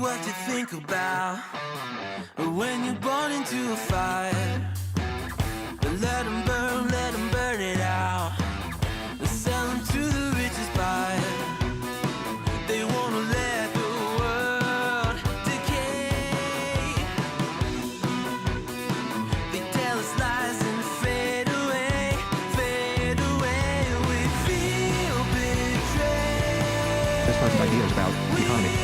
What you think about when you're born into a fire? Let them burn it out. Sell them to the richest buyer. They wanna let the world decay. They tell us lies and fade away, fade away. We feel betrayed. This person's idea is about economy.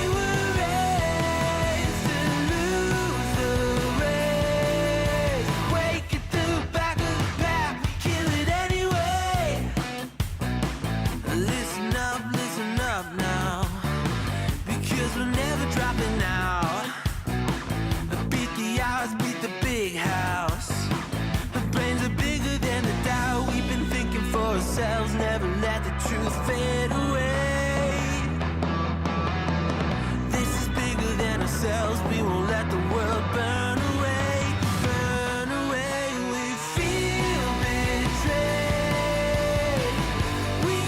Never let the truth fade away. This is bigger than ourselves. We won't let the world burn away, burn away. We feel betrayed. We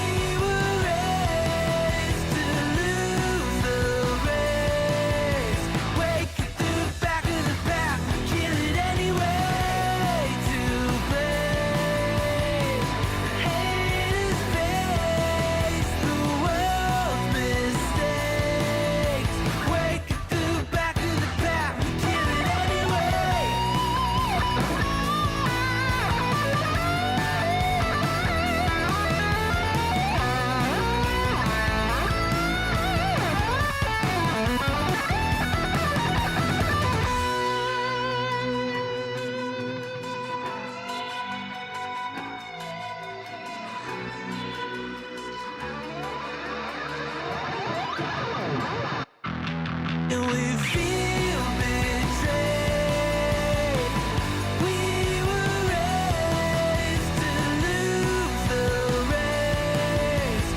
were raised to lose the race. Wake it through the back of the pack, kill it anyway. To blame. And we feel betrayed. We were raised to lose the race.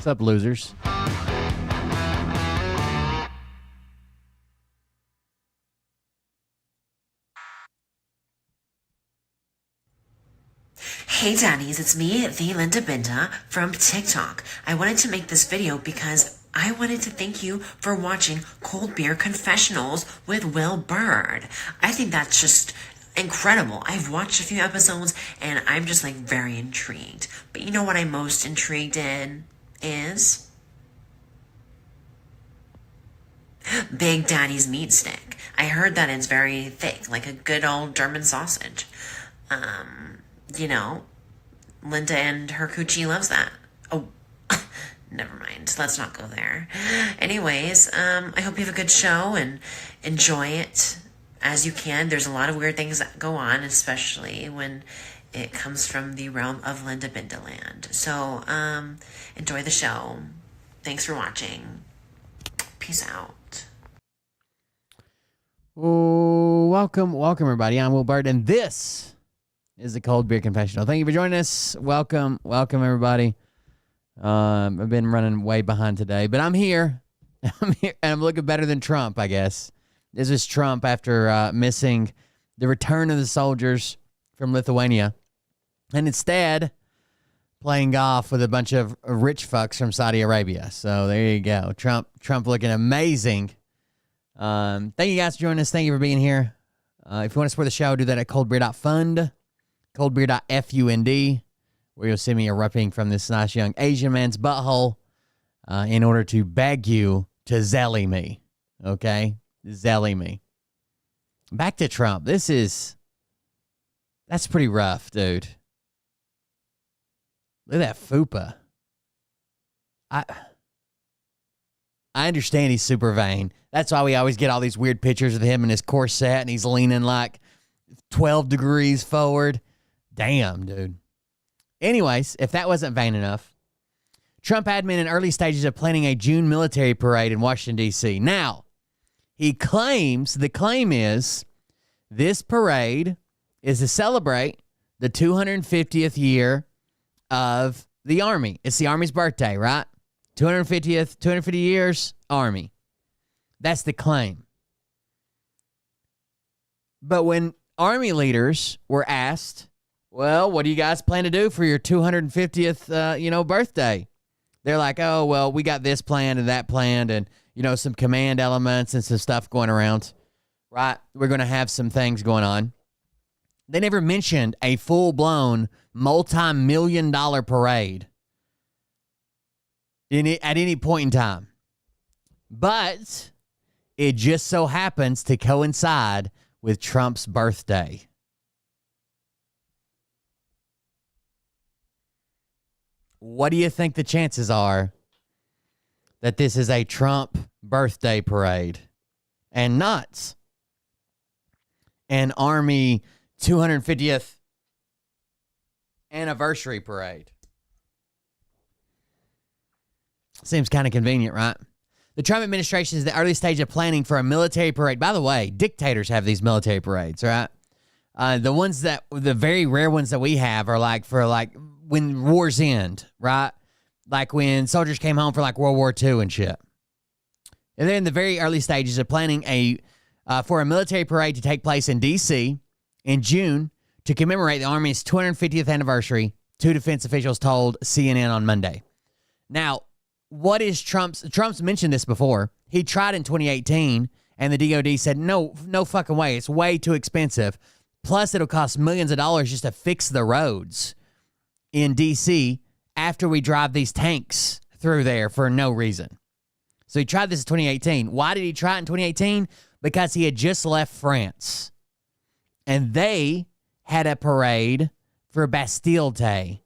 What's up, losers? Hey Daddies, it's me, the Linda Binda from TikTok. I wanted to make this video because I wanted to thank you for watching Cold Beer Confessionals with Will Bird. I think that's just incredible. I've watched a few episodes and I'm just like very intrigued. But you know what I'm most intrigued in is Big Daddy's meat stick. I heard that it's very thick, like a good old German sausage. You know, Linda and her coochie loves that. Oh, never mind. Let's not go there. Anyways, I hope you have a good show and enjoy it as you can. There's a lot of weird things that go on, especially when it comes from the realm of Linda Bindaland. So, enjoy the show. Thanks for watching. Peace out. Oh, welcome, everybody. I'm Will Bird, and this is the Cold Beer Confessional. Thank you for joining us. Welcome, everybody. I've been running way behind today, but I'm here. I'm here, and I'm looking better than Trump, I guess. This is Trump after missing the return of the soldiers from Lithuania, and instead playing golf with a bunch of rich fucks from Saudi Arabia. So there you go. Trump looking amazing. Thank you guys for joining us. Thank you for being here. If you want to support the show, do that at coldbeer.fund. coldbeer.fund, where you'll see me erupting from this nice young Asian man's butthole in order to beg you to zelly me. Okay? Zelly me. Back to Trump. That's pretty rough, dude. Look at that fupa. I understand he's super vain. That's why we always get all these weird pictures of him in his corset and he's leaning like 12 degrees forward. Damn, dude. Anyways, if that wasn't vain enough, Trump admin in early stages of planning a June military parade in Washington, D.C. Now, the claim is this parade is to celebrate the 250th year of the Army. It's the Army's birthday, right? 250 years, Army. That's the claim. But when Army leaders were asked, well, what do you guys plan to do for your 250th, birthday? They're like, oh, well, we got this planned and that planned and, some command elements and some stuff going around, right? We're going to have some things going on. They never mentioned a full-blown multi-million-dollar parade at any point in time. But it just so happens to coincide with Trump's birthday. What do you think the chances are that this is a Trump birthday parade and not an Army 250th anniversary parade? Seems kind of convenient, right? The Trump administration is in the early stage of planning for a military parade. By the way, dictators have these military parades, right? The very rare ones that we have are for when wars end, right? Like when soldiers came home for World War II and shit. And they're in the very early stages of planning for a military parade to take place in D.C. in June to commemorate the Army's 250th anniversary, two defense officials told CNN on Monday. Now, what is Trump's mentioned this before. He tried in 2018, and the DOD said, no fucking way. It's way too expensive. Plus, it'll cost millions of dollars just to fix the roads in D.C. after we drive these tanks through there for no reason. So he tried this in 2018. Why did he try it in 2018? Because he had just left France. And they had a parade for Bastille Day.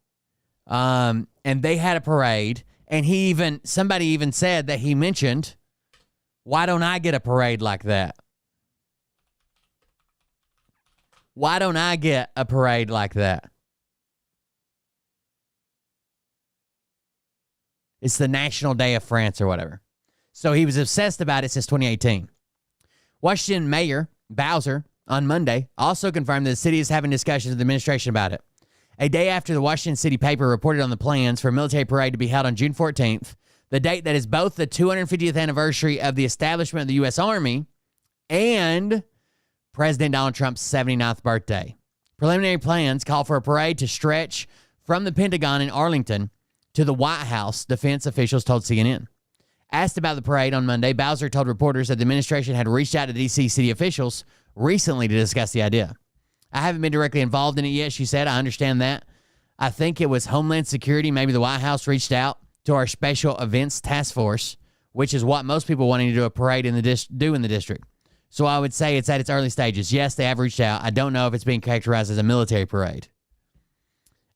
And they had a parade. And somebody even said that he mentioned, why don't I get a parade like that? Why don't I get a parade like that? It's the National Day of France or whatever. So he was obsessed about it since 2018. Washington Mayor Bowser on Monday also confirmed that the city is having discussions with the administration about it. A day after the Washington City paper reported on the plans for a military parade to be held on June 14th, the date that is both the 250th anniversary of the establishment of the U.S. Army and President Donald Trump's 79th birthday. Preliminary plans call for a parade to stretch from the Pentagon in Arlington to the White House, defense officials told CNN. Asked about the parade on Monday, Bowser told reporters that the administration had reached out to D.C. city officials recently to discuss the idea. I haven't been directly involved in it yet, she said. I understand that. I think it was Homeland Security, maybe the White House, reached out to our special events task force, which is what most people wanting to do a parade in the district. So I would say it's at its early stages. Yes, they have reached out. I don't know if it's being characterized as a military parade.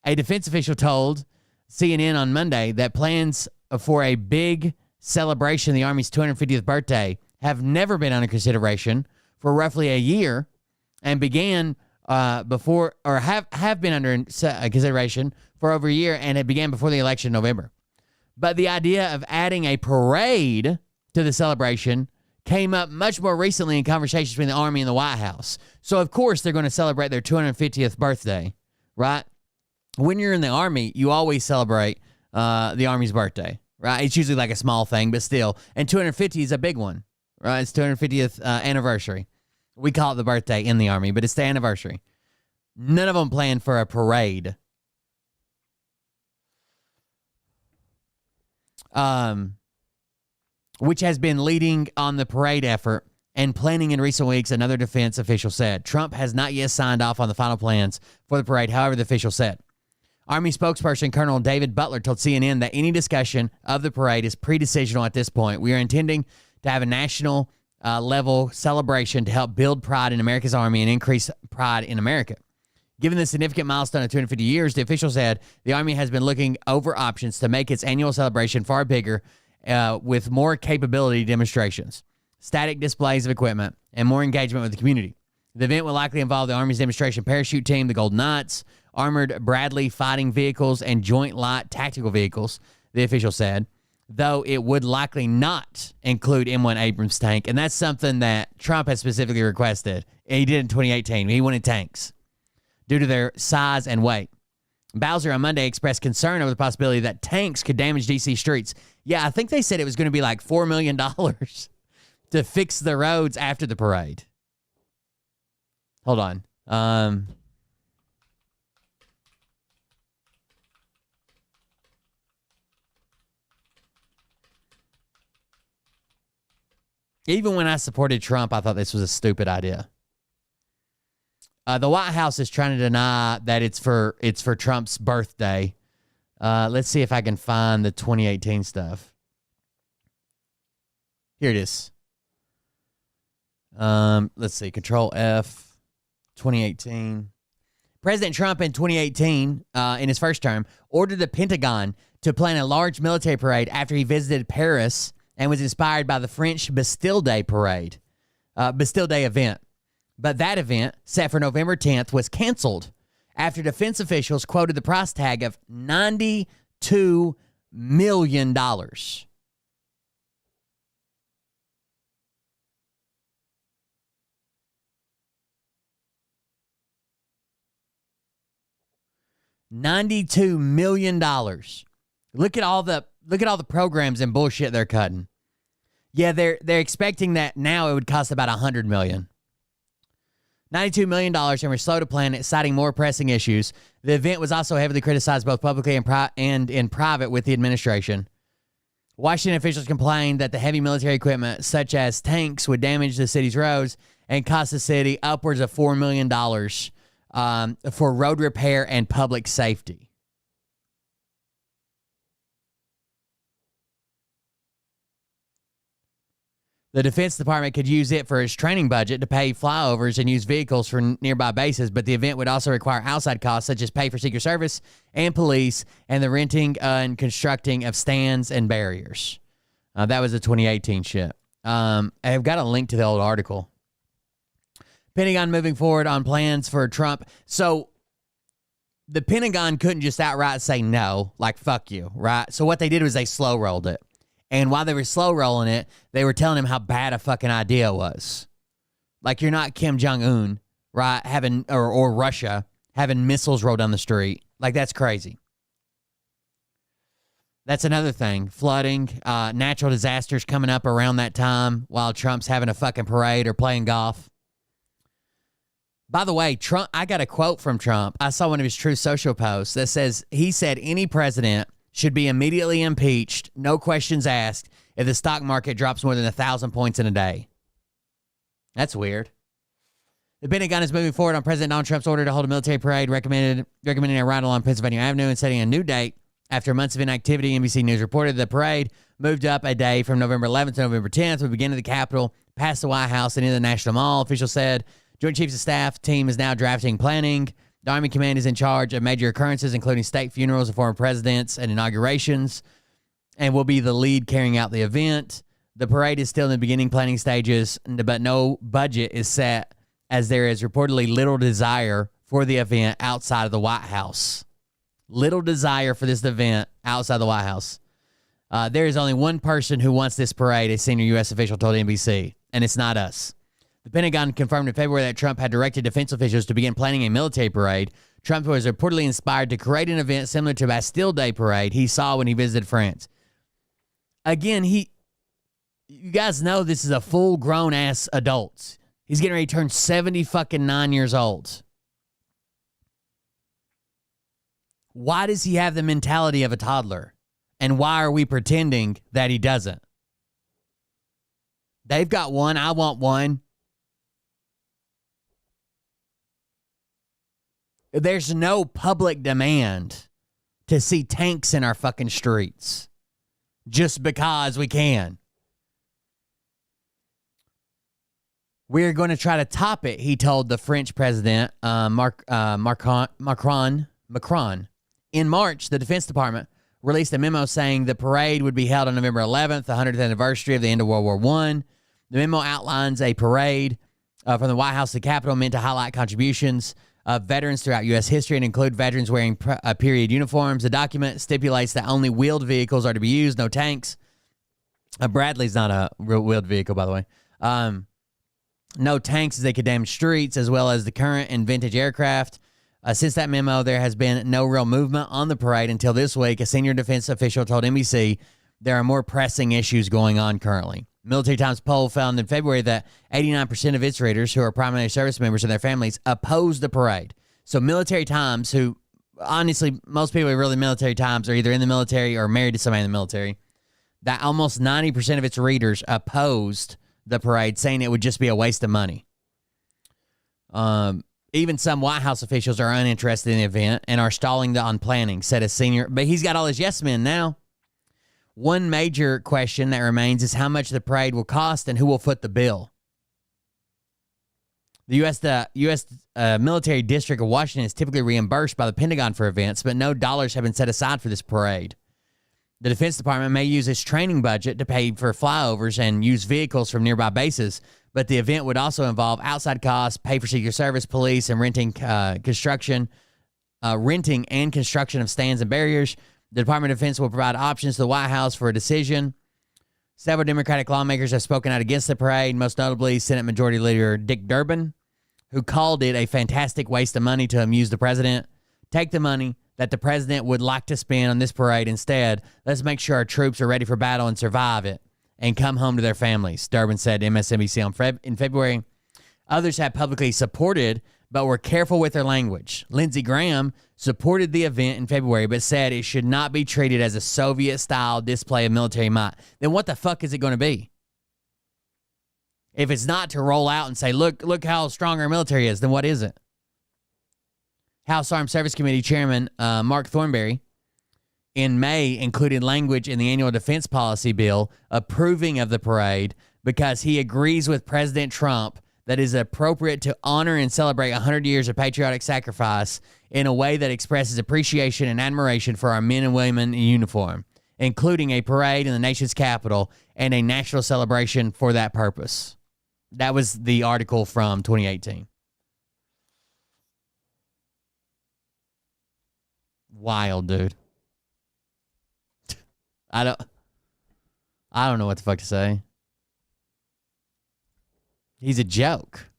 A defense official told CNN on Monday that plans for a big celebration of the Army's 250th birthday have never been under consideration for roughly a year and began before, or have been under consideration for over a year, and it began before the election in November. But the idea of adding a parade to the celebration came up much more recently in conversations between the Army and the White House. So, of course, they're going to celebrate their 250th birthday, right? When you're in the Army, you always celebrate the Army's birthday, right? It's usually like a small thing, but still. And 250 is a big one, right? It's 250th anniversary. We call it the birthday in the Army, but it's the anniversary. None of them planned for a parade. Which has been leading on the parade effort and planning in recent weeks, another defense official said. Trump has not yet signed off on the final plans for the parade, however, the official said. Army spokesperson Colonel David Butler told CNN that any discussion of the parade is pre-decisional at this point. We are intending to have a national level celebration to help build pride in America's Army and increase pride in America. Given the significant milestone of 250 years, the official said the Army has been looking over options to make its annual celebration far bigger with more capability demonstrations, static displays of equipment, and more engagement with the community. The event will likely involve the Army's demonstration parachute team, the Golden Knights, armored Bradley fighting vehicles, and joint light tactical vehicles, the official said, though it would likely not include M1 Abrams tank, and that's something that Trump has specifically requested. He did in 2018. He wanted tanks due to their size and weight. Bowser on Monday expressed concern over the possibility that tanks could damage D.C. streets. Yeah, I think they said it was going to be like $4 million to fix the roads after the parade. Hold on. Even when I supported Trump, I thought this was a stupid idea. The White House is trying to deny that it's for Trump's birthday. Let's see if I can find the 2018 stuff. Here it is. Let's see. Control F. 2018. President Trump in 2018, in his first term, ordered the Pentagon to plan a large military parade after he visited Paris and was inspired by the French Bastille Day parade, Bastille Day event. But that event, set for November 10th, was canceled after defense officials quoted the price tag of $92 million. $92 million. Look at all the programs and bullshit they're cutting. Yeah, they're expecting that now it would cost about $100 million. $92 million, and we're slow to plan it, citing more pressing issues. The event was also heavily criticized both publicly and in private with the administration. Washington officials complained that the heavy military equipment, such as tanks, would damage the city's roads and cost the city upwards of $4 million for road repair and public safety. The Defense Department could use it for its training budget to pay flyovers and use vehicles for nearby bases, but the event would also require outside costs such as pay for Secret Service and police and the renting and constructing of stands and barriers. That was the 2018 shit. I've got a link to the old article. Pentagon moving forward on plans for Trump. So the Pentagon couldn't just outright say no, like fuck you, right? So what they did was they slow rolled it. And while they were slow rolling it, they were telling him how bad a fucking idea it was. Like, you're not Kim Jong-un, right? Having, or Russia having missiles roll down the street Like, that's crazy. That's another thing. Flooding, natural disasters coming up around that time while Trump's having a fucking parade or playing golf. By the way, Trump, I got a quote from Trump. I saw one of his Truth Social posts that says, he said any president should be immediately impeached, no questions asked, if the stock market drops more than 1,000 points in a day. That's weird. The Pentagon is moving forward on President Donald Trump's order to hold a military parade, recommending a ride along Pennsylvania Avenue and setting a new date. After months of inactivity, NBC News reported the parade moved up a day from November 11th to November 10th. We begin at the Capitol, past the White House, and into the National Mall. Officials said Joint Chiefs of Staff team is now drafting planning. The Army Command is in charge of major occurrences, including state funerals of former presidents and inaugurations, and will be the lead carrying out the event. The parade is still in the beginning planning stages, but no budget is set, as there is reportedly little desire for the event outside of the White House. Little desire for this event outside the White House. There is only one person who wants this parade, a senior U.S. official told NBC, and it's not us. The Pentagon confirmed in February that Trump had directed defense officials to begin planning a military parade. Trump was reportedly inspired to create an event similar to Bastille Day parade he saw when he visited France. Again, you guys know this is a full-grown ass adult. He's getting ready to turn 79 years old. Why does he have the mentality of a toddler? And why are we pretending that he doesn't? They've got one. I want one. There's no public demand to see tanks in our fucking streets just because we can. We're going to try to top it, he told the French president, Macron. In March, the Defense Department released a memo saying the parade would be held on November 11th, the 100th anniversary of the end of World War I. The memo outlines a parade from the White House to the Capitol meant to highlight contributions of veterans throughout U.S. history and include veterans wearing period uniforms. The document stipulates that only wheeled vehicles are to be used, no tanks. Bradley's not a real wheeled vehicle, by the way. No tanks as they could damage streets, as well as the current and vintage aircraft. Since that memo, there has been no real movement on the parade until this week. A senior defense official told NBC there are more pressing issues going on currently. Military Times poll found in February that 89% of its readers, who are primarily service members and their families, opposed the parade. So Military Times, who honestly, most people who are really Military Times are either in the military or married to somebody in the military, that almost 90% of its readers opposed the parade, saying it would just be a waste of money. Even some White House officials are uninterested in the event and are stalling on planning, said a senior. But he's got all his yes men now. One major question that remains is how much the parade will cost and who will foot the bill. The U.S. Military District of Washington is typically reimbursed by the Pentagon for events, but no dollars have been set aside for this parade. The Defense Department may use its training budget to pay for flyovers and use vehicles from nearby bases, but the event would also involve outside costs, pay for Secret Service, police, and renting and construction of stands and barriers. The Department of Defense will provide options to the White House for a decision. Several Democratic lawmakers have spoken out against the parade, most notably Senate Majority Leader Dick Durbin, who called it a fantastic waste of money to amuse the president. Take the money that the president would like to spend on this parade. Instead, let's make sure our troops are ready for battle and survive it and come home to their families, Durbin said to MSNBC in February. Others have publicly supported, but were careful with their language. Lindsey Graham supported the event in February, but said it should not be treated as a Soviet-style display of military might. Then what the fuck is it going to be? If it's not to roll out and say, look how strong our military is, then what is it? House Armed Service Committee Chairman Mark Thornberry in May included language in the annual defense policy bill approving of the parade because he agrees with President Trump that it is appropriate to honor and celebrate 100 years of patriotic sacrifice in a way that expresses appreciation and admiration for our men and women in uniform, including a parade in the nation's capital and a national celebration for that purpose. That was the article from 2018. Wild, dude. I don't know what the fuck to say. He's a joke.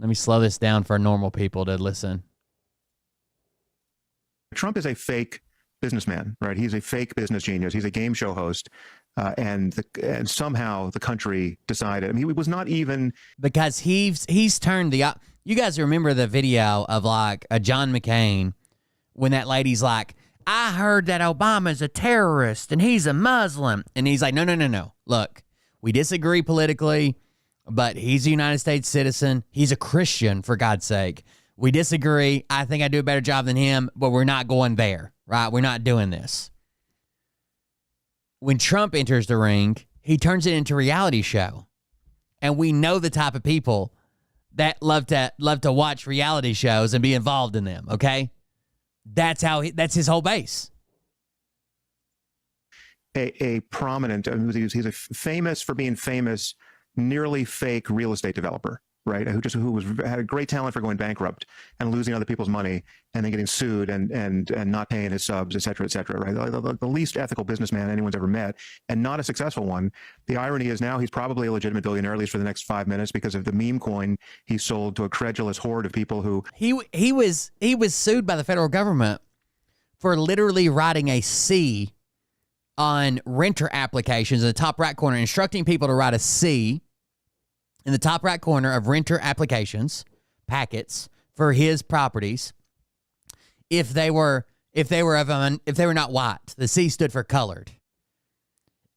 Let me slow this down for normal people to listen. Trump is a fake businessman, right? He's a fake business genius. He's a game show host. And somehow the country decided. I mean, he was not even because he's turned the. You guys remember the video of like a John McCain when that lady's like, I heard that Obama's a terrorist and he's a Muslim, and he's like, no. Look, we disagree politically, but he's a United States citizen. He's a Christian, for God's sake. We disagree. I think I do a better job than him, but we're not going there, right? We're not doing this. When Trump enters the ring, he turns it into a reality show. And we know the type of people that love to watch reality shows and be involved in them, okay? That's his whole base. a prominent, he's a famous for being famous, nearly fake real estate developer, right? Who had a great talent for going bankrupt and losing other people's money and then getting sued and not paying his subs, et cetera, right? The least ethical businessman anyone's ever met, and not a successful one. The irony is now he's probably a legitimate billionaire, at least for the next 5 minutes, because of the meme coin he sold to a credulous horde of people who... He was sued by the federal government for literally writing a C on renter applications in the top right corner, instructing people to write a C in the top right corner of renter applications packets for his properties if they were not white. The C stood for colored,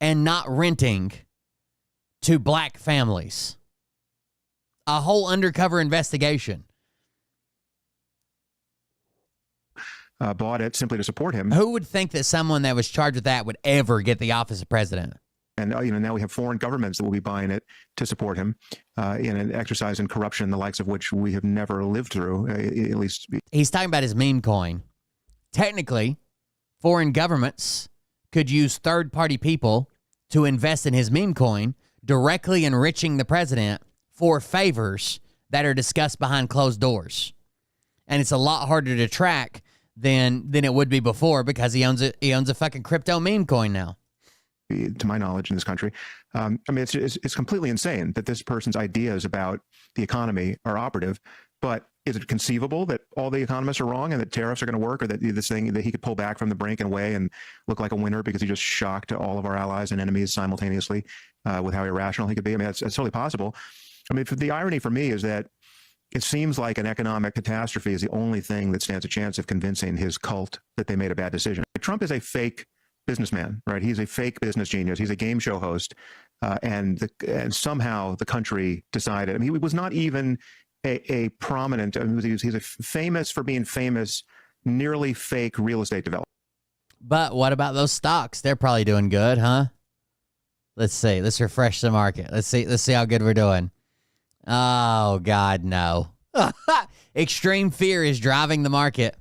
and not renting to black families. A whole undercover investigation. Bought it simply to support him. Who would think that someone that was charged with that would ever get the office of president? And now we have foreign governments that will be buying it to support him in an exercise in corruption, the likes of which we have never lived through, at least. He's talking about his meme coin. Technically, foreign governments could use third-party people to invest in his meme coin, directly enriching the president for favors that are discussed behind closed doors. And it's a lot harder to track than it would be before, because he owns a fucking crypto meme coin now. To my knowledge, in this country, I mean, it's completely insane that this person's ideas about the economy are operative. But is it conceivable that all the economists are wrong and that tariffs are going to work, or that this thing that he could pull back from the brink and away and look like a winner because he just shocked all of our allies and enemies simultaneously with how irrational he could be? I mean, that's totally possible. I mean, the irony for me is that it seems like an economic catastrophe is the only thing that stands a chance of convincing his cult that they made a bad decision. Trump is a fake businessman, right? He's a fake business genius. He's a game show host, and somehow the country decided. I mean, he was not even a prominent. I mean, he's a famous for being famous, nearly fake real estate developer. But what about those stocks? They're probably doing good, huh? Let's see. Let's refresh the market. Let's see how good we're doing. Oh God, no! Extreme fear is driving the market.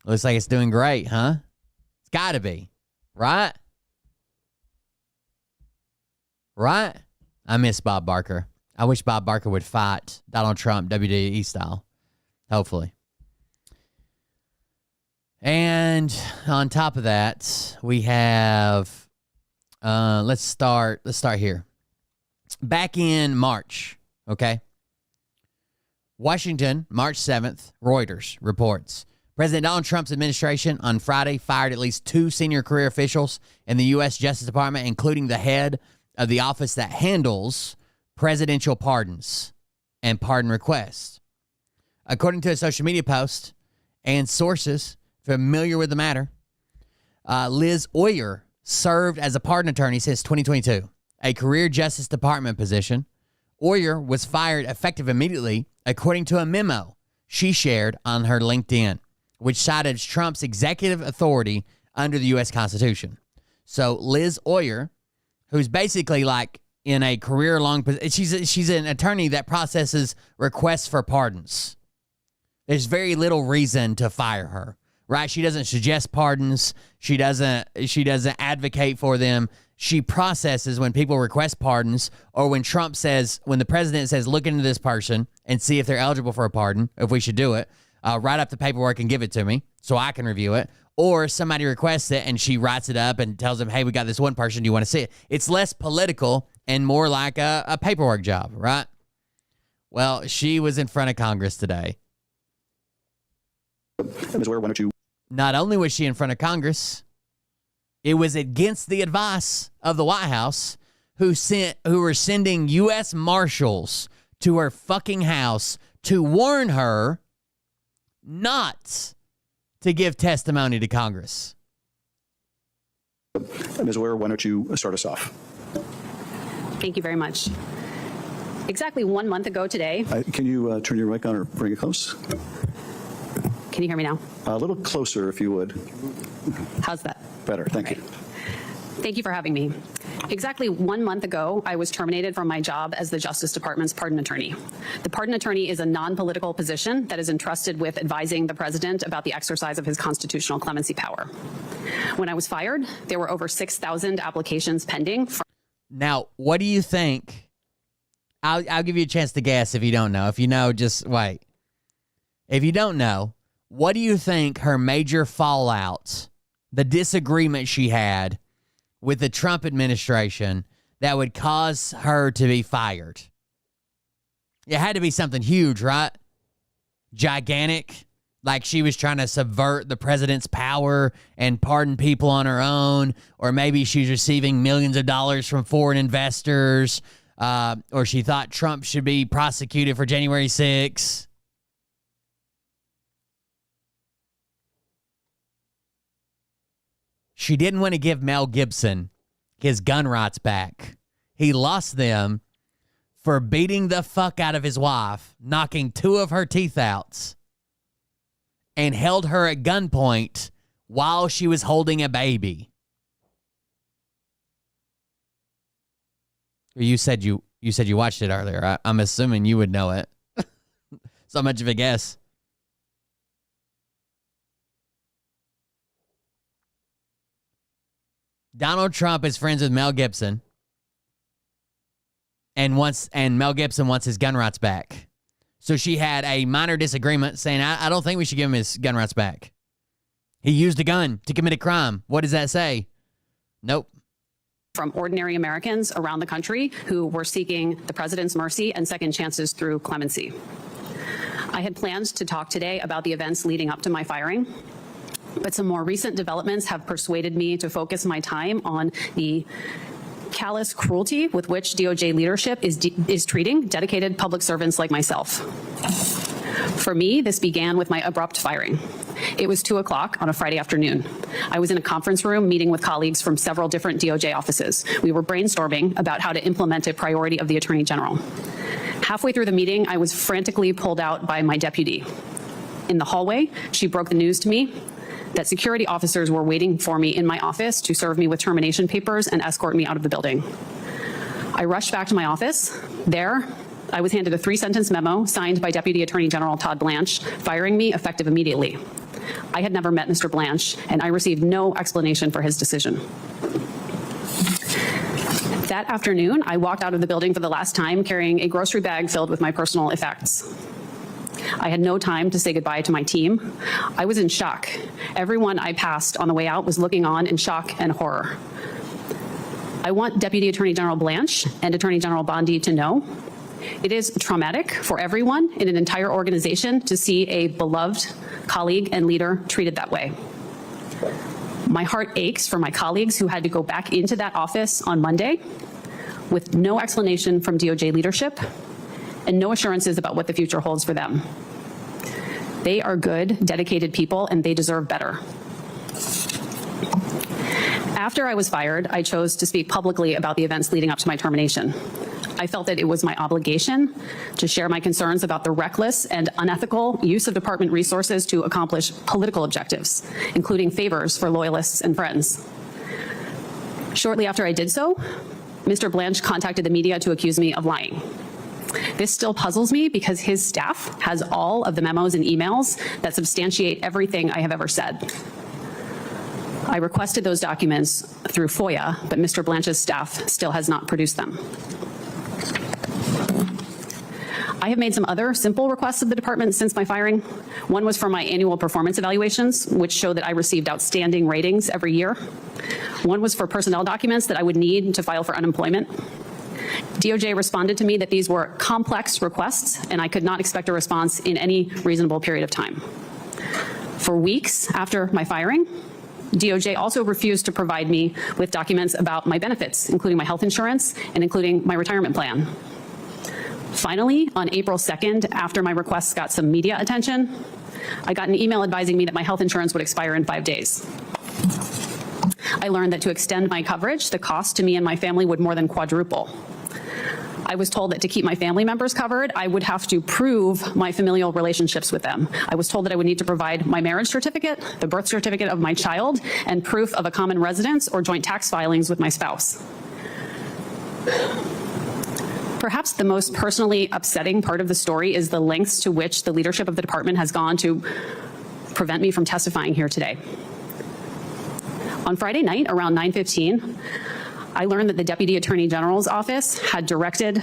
Looks like it's doing great, huh? It's got to be. Right? I miss Bob Barker. I wish Bob Barker would fight Donald Trump WWE style. Hopefully. And on top of that, we have let's start here. Back in March, okay? Washington, March 7th, Reuters reports. President Donald Trump's administration on Friday fired at least 2 senior career officials in the U.S. Justice Department, including the head of the office that handles presidential pardons and pardon requests. According to a social media post and sources familiar with the matter, Liz Oyer served as a pardon attorney since 2022, a career Justice Department position. Oyer was fired effective immediately, according to a memo she shared on her LinkedIn, which cited Trump's executive authority under the U.S. Constitution. So Liz Oyer, who's basically like in a career-long position, she's an attorney that processes requests for pardons. There's very little reason to fire her, right? She doesn't suggest pardons. She doesn't advocate for them. She processes when people request pardons, or when the president says, look into this person and see if they're eligible for a pardon, if we should do it. Write up the paperwork and give it to me so I can review it. Or somebody requests it and she writes it up and tells them, hey, we got this one person. Do you want to see it? It's less political and more like a paperwork job, right? Well, she was in front of Congress today. Ms. Ware, why don't you? Not only was she in front of Congress, it was against the advice of the White House, who were sending U.S. Marshals to her fucking house to warn her not to give testimony to Congress. Ms. Ware, why don't you start us off? Thank you very much. Exactly 1 month ago today. Can you turn your mic on or bring it close? Can you hear me now? A little closer, if you would. How's that? Better, thank you. Thank you for having me. Exactly 1 month ago, I was terminated from my job as the Justice Department's pardon attorney. The pardon attorney is a non-political position that is entrusted with advising the president about the exercise of his constitutional clemency power. When I was fired, there were over 6,000 applications pending. Now, what do you think? I'll give you a chance to guess if you don't know. If you know, just wait. If you don't know, what do you think her major fallout, the disagreement she had with the Trump administration that would cause her to be fired? It had to be something huge, right? Gigantic. Like she was trying to subvert the president's power and pardon people on her own. Or maybe she's receiving millions of dollars from foreign investors. Or she thought Trump should be prosecuted for January 6th. She didn't want to give Mel Gibson his gun rights back. He lost them for beating the fuck out of his wife, knocking 2 of her teeth out, and held her at gunpoint while she was holding a baby. You said you watched it earlier. I'm assuming you would know it. So much of a guess. Donald Trump is friends with Mel Gibson, and Mel Gibson wants his gun rights back. So she had a minor disagreement saying, I don't think we should give him his gun rights back. He used a gun to commit a crime. What does that say? Nope. From ordinary Americans around the country who were seeking the president's mercy and second chances through clemency. I had planned to talk today about the events leading up to my firing, but some more recent developments have persuaded me to focus my time on the callous cruelty with which DOJ leadership is treating dedicated public servants like myself. For me, this began with my abrupt firing. It was 2:00 on a Friday afternoon. I was in a conference room meeting with colleagues from several different DOJ offices. We were brainstorming about how to implement a priority of the Attorney General. Halfway through the meeting, I was frantically pulled out by my deputy. In the hallway, she broke the news to me that security officers were waiting for me in my office to serve me with termination papers and escort me out of the building. I rushed back to my office. There, I was handed a 3-sentence memo signed by Deputy Attorney General Todd Blanche, firing me effective immediately. I had never met Mr. Blanche, and I received no explanation for his decision. That afternoon, I walked out of the building for the last time carrying a grocery bag filled with my personal effects. I had no time to say goodbye to my team. I was in shock. Everyone I passed on the way out was looking on in shock and horror. I want Deputy Attorney General Blanche and Attorney General Bondi to know it is traumatic for everyone in an entire organization to see a beloved colleague and leader treated that way. My heart aches for my colleagues who had to go back into that office on Monday with no explanation from DOJ leadership and no assurances about what the future holds for them. They are good, dedicated people, and they deserve better. After I was fired, I chose to speak publicly about the events leading up to my termination. I felt that it was my obligation to share my concerns about the reckless and unethical use of department resources to accomplish political objectives, including favors for loyalists and friends. Shortly after I did so, Mr. Blanche contacted the media to accuse me of lying. This still puzzles me because his staff has all of the memos and emails that substantiate everything I have ever said. I requested those documents through FOIA, but Mr. Blanche's staff still has not produced them. I have made some other simple requests of the department since my firing. One was for my annual performance evaluations, which show that I received outstanding ratings every year. One was for personnel documents that I would need to file for unemployment. DOJ responded to me that these were complex requests and I could not expect a response in any reasonable period of time. For weeks after my firing, DOJ also refused to provide me with documents about my benefits, including my health insurance and including my retirement plan. Finally, on April 2nd, after my requests got some media attention, I got an email advising me that my health insurance would expire in 5 days. I learned that to extend my coverage, the cost to me and my family would more than quadruple. I was told that to keep my family members covered, I would have to prove my familial relationships with them. I was told that I would need to provide my marriage certificate, the birth certificate of my child, and proof of a common residence or joint tax filings with my spouse. Perhaps the most personally upsetting part of the story is the lengths to which the leadership of the department has gone to prevent me from testifying here today. On Friday night, around 9:15, I learned that the Deputy Attorney General's office had directed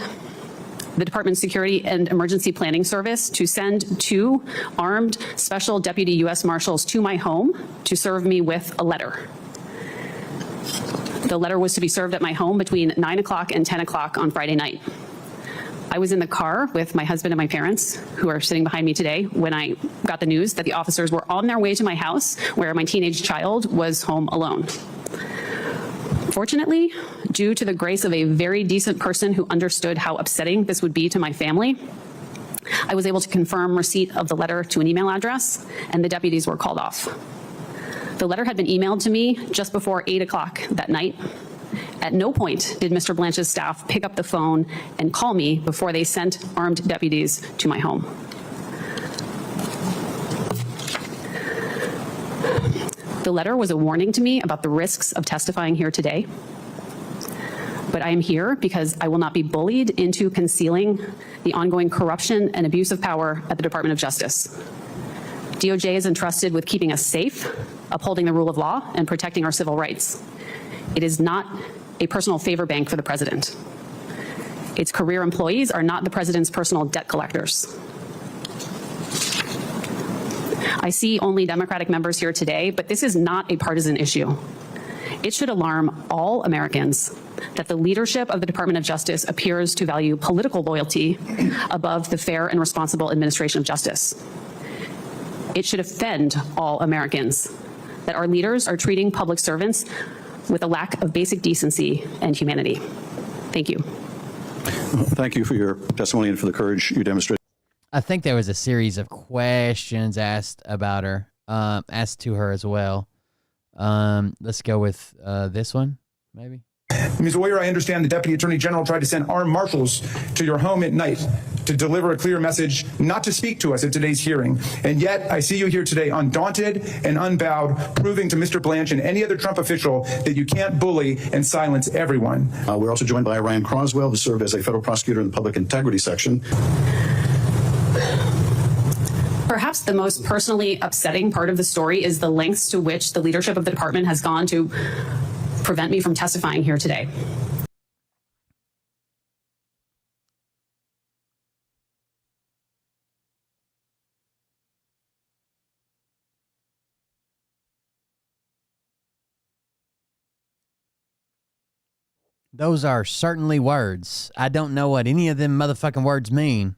the Department's Security and Emergency Planning Service to send 2 armed Special Deputy U.S. Marshals to my home to serve me with a letter. The letter was to be served at my home between 9 o'clock and 10 o'clock on Friday night. I was in the car with my husband and my parents, who are sitting behind me today, when I got the news that the officers were on their way to my house, where my teenage child was home alone. Fortunately, due to the grace of a very decent person who understood how upsetting this would be to my family, I was able to confirm receipt of the letter to an email address, and the deputies were called off. The letter had been emailed to me just before 8 o'clock that night. At no point did Mr. Blanche's staff pick up the phone and call me before they sent armed deputies to my home. The letter was a warning to me about the risks of testifying here today. But I am here because I will not be bullied into concealing the ongoing corruption and abuse of power at the Department of Justice. DOJ is entrusted with keeping us safe, upholding the rule of law, and protecting our civil rights. It is not a personal favor bank for the president. Its career employees are not the president's personal debt collectors. I see only Democratic members here today, but this is not a partisan issue. It should alarm all Americans that the leadership of the Department of Justice appears to value political loyalty above the fair and responsible administration of justice. It should offend all Americans that our leaders are treating public servants with a lack of basic decency and humanity. Thank you. Thank you for your testimony and for the courage you demonstrated. I think there was a series of questions asked about her, asked to her as well. Let's go with this one, maybe. Ms. Warrior, I understand the Deputy Attorney General tried to send armed marshals to your home at night to deliver a clear message not to speak to us at today's hearing. And yet I see you here today undaunted and unbowed, proving to Mr. Blanche and any other Trump official that you can't bully and silence everyone. We're also joined by Ryan Croswell, who served as a federal prosecutor in the Public Integrity Section. Perhaps the most personally upsetting part of the story is the lengths to which the leadership of the department has gone to prevent me from testifying here today. Those are certainly words. I don't know what any of them motherfucking words mean.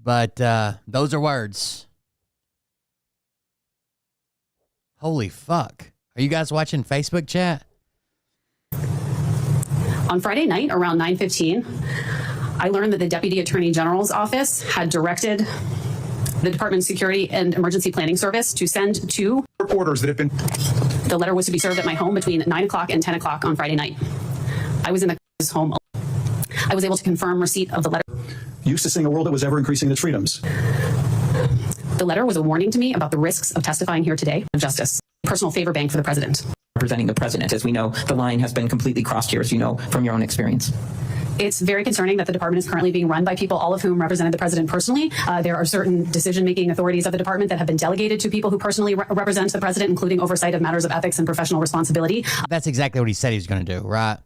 But those are words. Holy fuck. Are you guys watching Facebook chat? On Friday night around 9:15, I learned that the Deputy Attorney General's office had directed the Department's Security and Emergency Planning Service to send 2 Orders that have been. The letter was to be served at my home between 9 o'clock and 10 o'clock on Friday night. I was in the home. I was able to confirm receipt of the letter. Used to seeing a world that was ever increasing its freedoms. The letter was a warning to me about the risks of testifying here today of justice. Personal favor bank for the president. Representing the president. As we know, the line has been completely crossed here, as you know from your own experience. It's very concerning that the department is currently being run by people, all of whom represented the president personally. There are certain decision-making authorities of the department that have been delegated to people who personally represent the president, including oversight of matters of ethics and professional responsibility. That's exactly what he said he was going to do, right?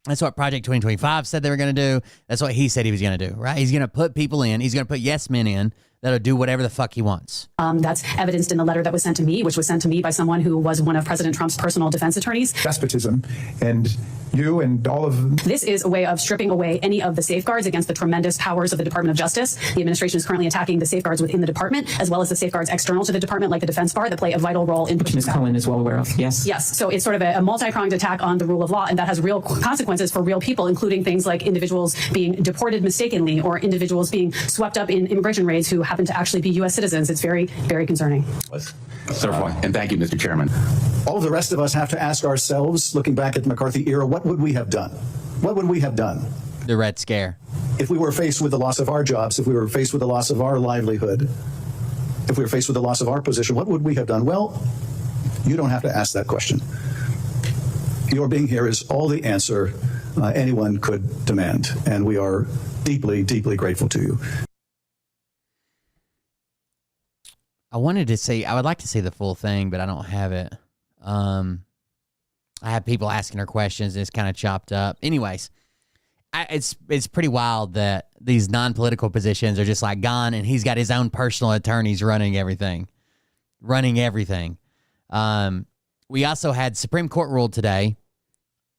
That's what Project 2025 said they were going to do. That's what he said he was going to do, right? He's going to put people in. He's going to put yes men in that'll do whatever the fuck he wants. That's evidenced in the letter that was sent to me, which was sent to me by someone who was one of President Trump's personal defense attorneys. Despotism. And you and all of This is a way of stripping away any of the safeguards against the tremendous powers of the Department of Justice. The administration is currently attacking the safeguards within the department, as well as the safeguards external to the department, like the defense bar, that play a vital role in which Ms. Cohen is well aware of. Yes. Yes. So it's sort of a multi-pronged attack on the rule of law, and that has real consequences for real people, including things like individuals being deported mistakenly or individuals being swept up in immigration raids who happen to actually be U.S. citizens. It's very, very concerning. And thank you, Mr. Chairman. All of the rest of us have to ask ourselves, looking back at the McCarthy era, what would we have done? What would we have done? The Red Scare. If we were faced with the loss of our jobs, if we were faced with the loss of our livelihood, if we were faced with the loss of our position, what would we have done? Well, you don't have to ask that question. Your being here is all the answer anyone could demand, and we are deeply, deeply grateful to you. I would like to see the full thing, but I don't have it. I have people asking her questions, and it's kind of chopped up. Anyways, it's pretty wild that these non-political positions are just like gone, and he's got his own personal attorneys running everything. We also had Supreme Court ruled today,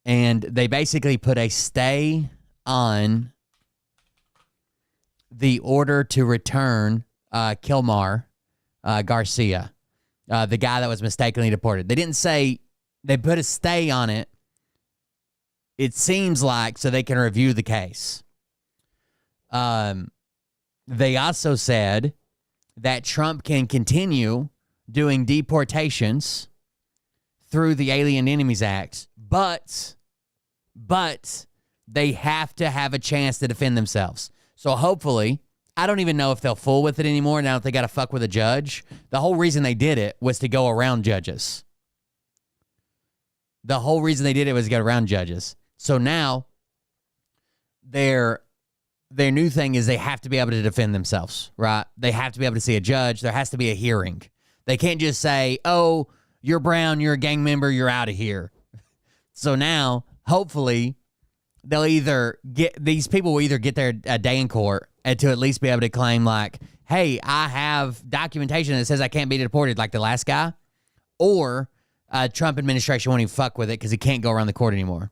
and they basically put a stay on the order to return Kilmar Garcia, the guy that was mistakenly deported. They didn't say, they put a stay on it, it seems like, so they can review the case. They also said that Trump can continue doing deportations through the Alien Enemies Act, but they have to have a chance to defend themselves. So hopefully, I don't even know if they'll fool with it anymore now that they got to fuck with a judge. The whole reason they did it was to go around judges. So now their new thing is they have to be able to defend themselves, right? They have to be able to see a judge. There has to be a hearing. They can't just say, oh, you're brown, you're a gang member, you're out of here. So now, hopefully, these people will either get their day in court and to at least be able to claim like, hey, I have documentation that says I can't be deported like the last guy, or Trump administration won't even fuck with it because he can't go around the court anymore.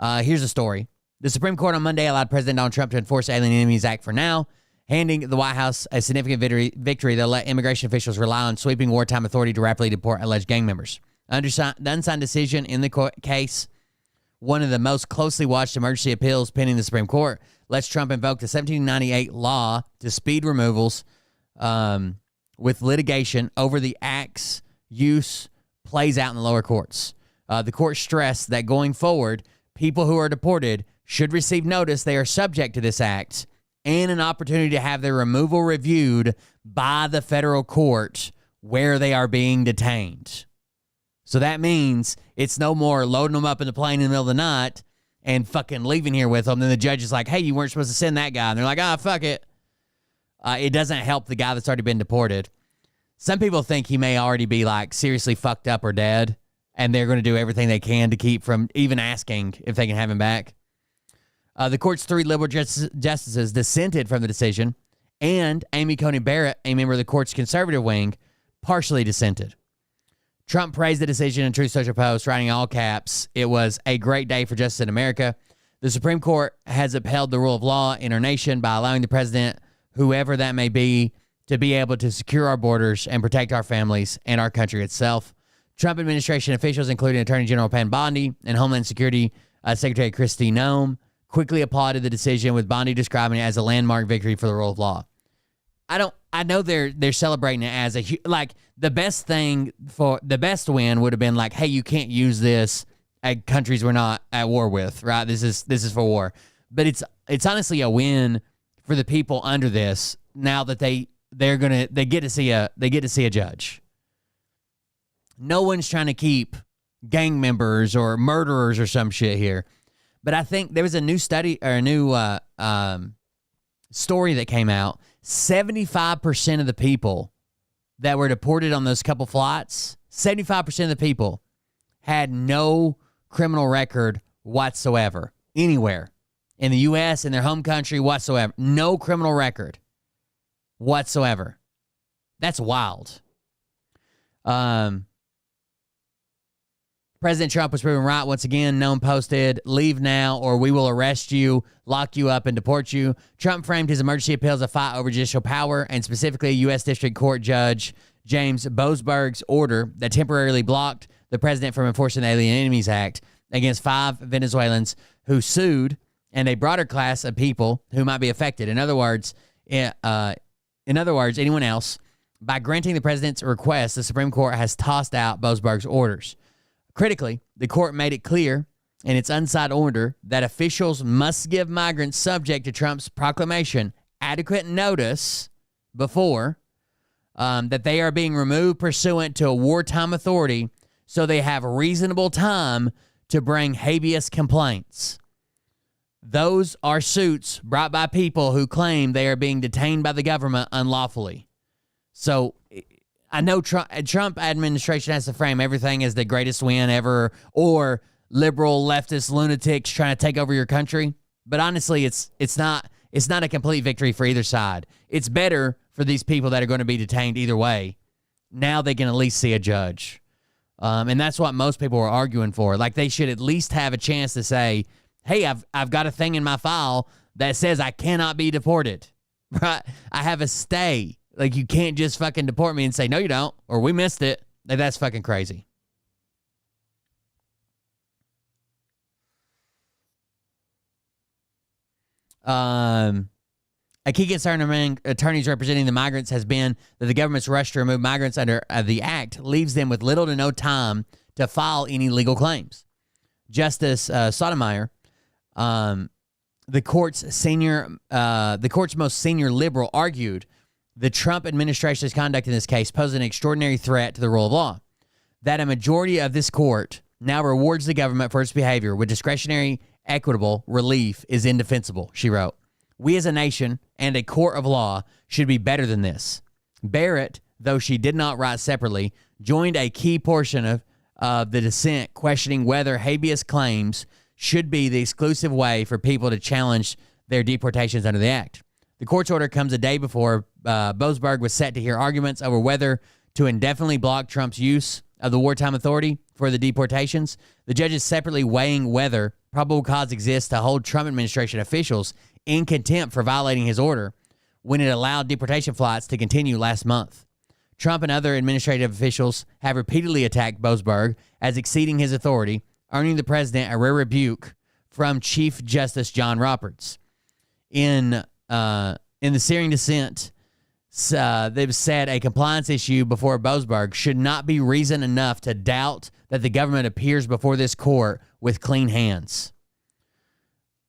Here's the story. The Supreme Court on Monday allowed President Donald Trump to enforce the Alien Enemies Act for now, handing the White House a significant victory that let immigration officials rely on sweeping wartime authority to rapidly deport alleged gang members. The unsigned decision in the case, one of the most closely watched emergency appeals pending the Supreme Court, lets Trump invoke the 1798 law to speed removals with litigation over the act's use plays out in the lower courts. The court stressed that going forward, people who are deported should receive notice they are subject to this act and an opportunity to have their removal reviewed by the federal court where they are being detained. So that means it's no more loading them up in the plane in the middle of the night and fucking leaving here with them. Then the judge is like, hey, you weren't supposed to send that guy. And they're like, fuck it. It doesn't help the guy that's already been deported. Some people think he may already be like seriously fucked up or dead, and they're going to do everything they can to keep from even asking if they can have him back. The court's 3 liberal justices dissented from the decision, and Amy Coney Barrett, a member of the court's conservative wing, partially dissented. Trump praised the decision in Truth Social Post, writing in all caps, "It was a great day for justice in America. The Supreme Court has upheld the rule of law in our nation by allowing the president, whoever that may be, to be able to secure our borders and protect our families and our country itself." Trump administration officials, including Attorney General Pam Bondi and Homeland Security Secretary Kristi Noem, quickly applauded the decision, with Bondi describing it as a landmark victory for the rule of law. I know they're celebrating it as the best thing for the best win would have been like, hey, you can't use this at countries we're not at war with, right? This is for war. But it's honestly a win for the people under this now that they get to see a judge. No one's trying to keep gang members or murderers or some shit here. But I think there was a new study or a new story that came out. 75% of the people that were deported on those couple flights, 75% of the people had no criminal record whatsoever, anywhere in the U.S., in their home country whatsoever. No criminal record. whatsoever. That's wild. President Trump was proven right once again. Noam posted, "Leave now or we will arrest you, lock you up, and deport you." Trump framed his emergency appeal as a fight over judicial power, and specifically U.S. District Court Judge James Boasberg's order that temporarily blocked the president from enforcing the Alien Enemies Act against 5 Venezuelans who sued and a broader class of people who might be affected. In other words, anyone else. By granting the president's request, the Supreme Court has tossed out Boasberg's orders. Critically, the court made it clear in its unsigned order that officials must give migrants subject to Trump's proclamation adequate notice before that they are being removed pursuant to a wartime authority, so they have reasonable time to bring habeas complaints. Those are suits brought by people who claim they are being detained by the government unlawfully. So I know Trump administration has to frame everything as the greatest win ever, or liberal leftist lunatics trying to take over your country. But honestly, it's not a complete victory for either side. It's better for these people that are going to be detained either way. Now they can at least see a judge. And that's what most people are arguing for. Like, they should at least have a chance to say, hey, I've got a thing in my file that says I cannot be deported. Right? I have a stay. Like, you can't just fucking deport me and say, no, you don't, or we missed it. Like, that's fucking crazy. A key concern among attorneys representing the migrants has been that the government's rush to remove migrants under the act leaves them with little to no time to file any legal claims. Justice Sotomayor, the court's most senior liberal, argued the Trump administration's conduct in this case posed an extraordinary threat to the rule of law. That a majority of this court now rewards the government for its behavior with discretionary, equitable relief is indefensible, she wrote. We as a nation and a court of law should be better than this. Barrett, though she did not write separately, joined a key portion of the dissent questioning whether habeas claims should be the exclusive way for people to challenge their deportations under the act. The court's order comes a day before Boasberg was set to hear arguments over whether to indefinitely block Trump's use of the wartime authority for the deportations. The judge is separately weighing whether probable cause exists to hold Trump administration officials in contempt for violating his order when it allowed deportation flights to continue last month. Trump and other administrative officials have repeatedly attacked Boasberg as exceeding his authority, earning the president a rare rebuke from Chief Justice John Roberts. In the searing dissent, they've said a compliance issue before Boasberg should not be reason enough to doubt that the government appears before this court with clean hands.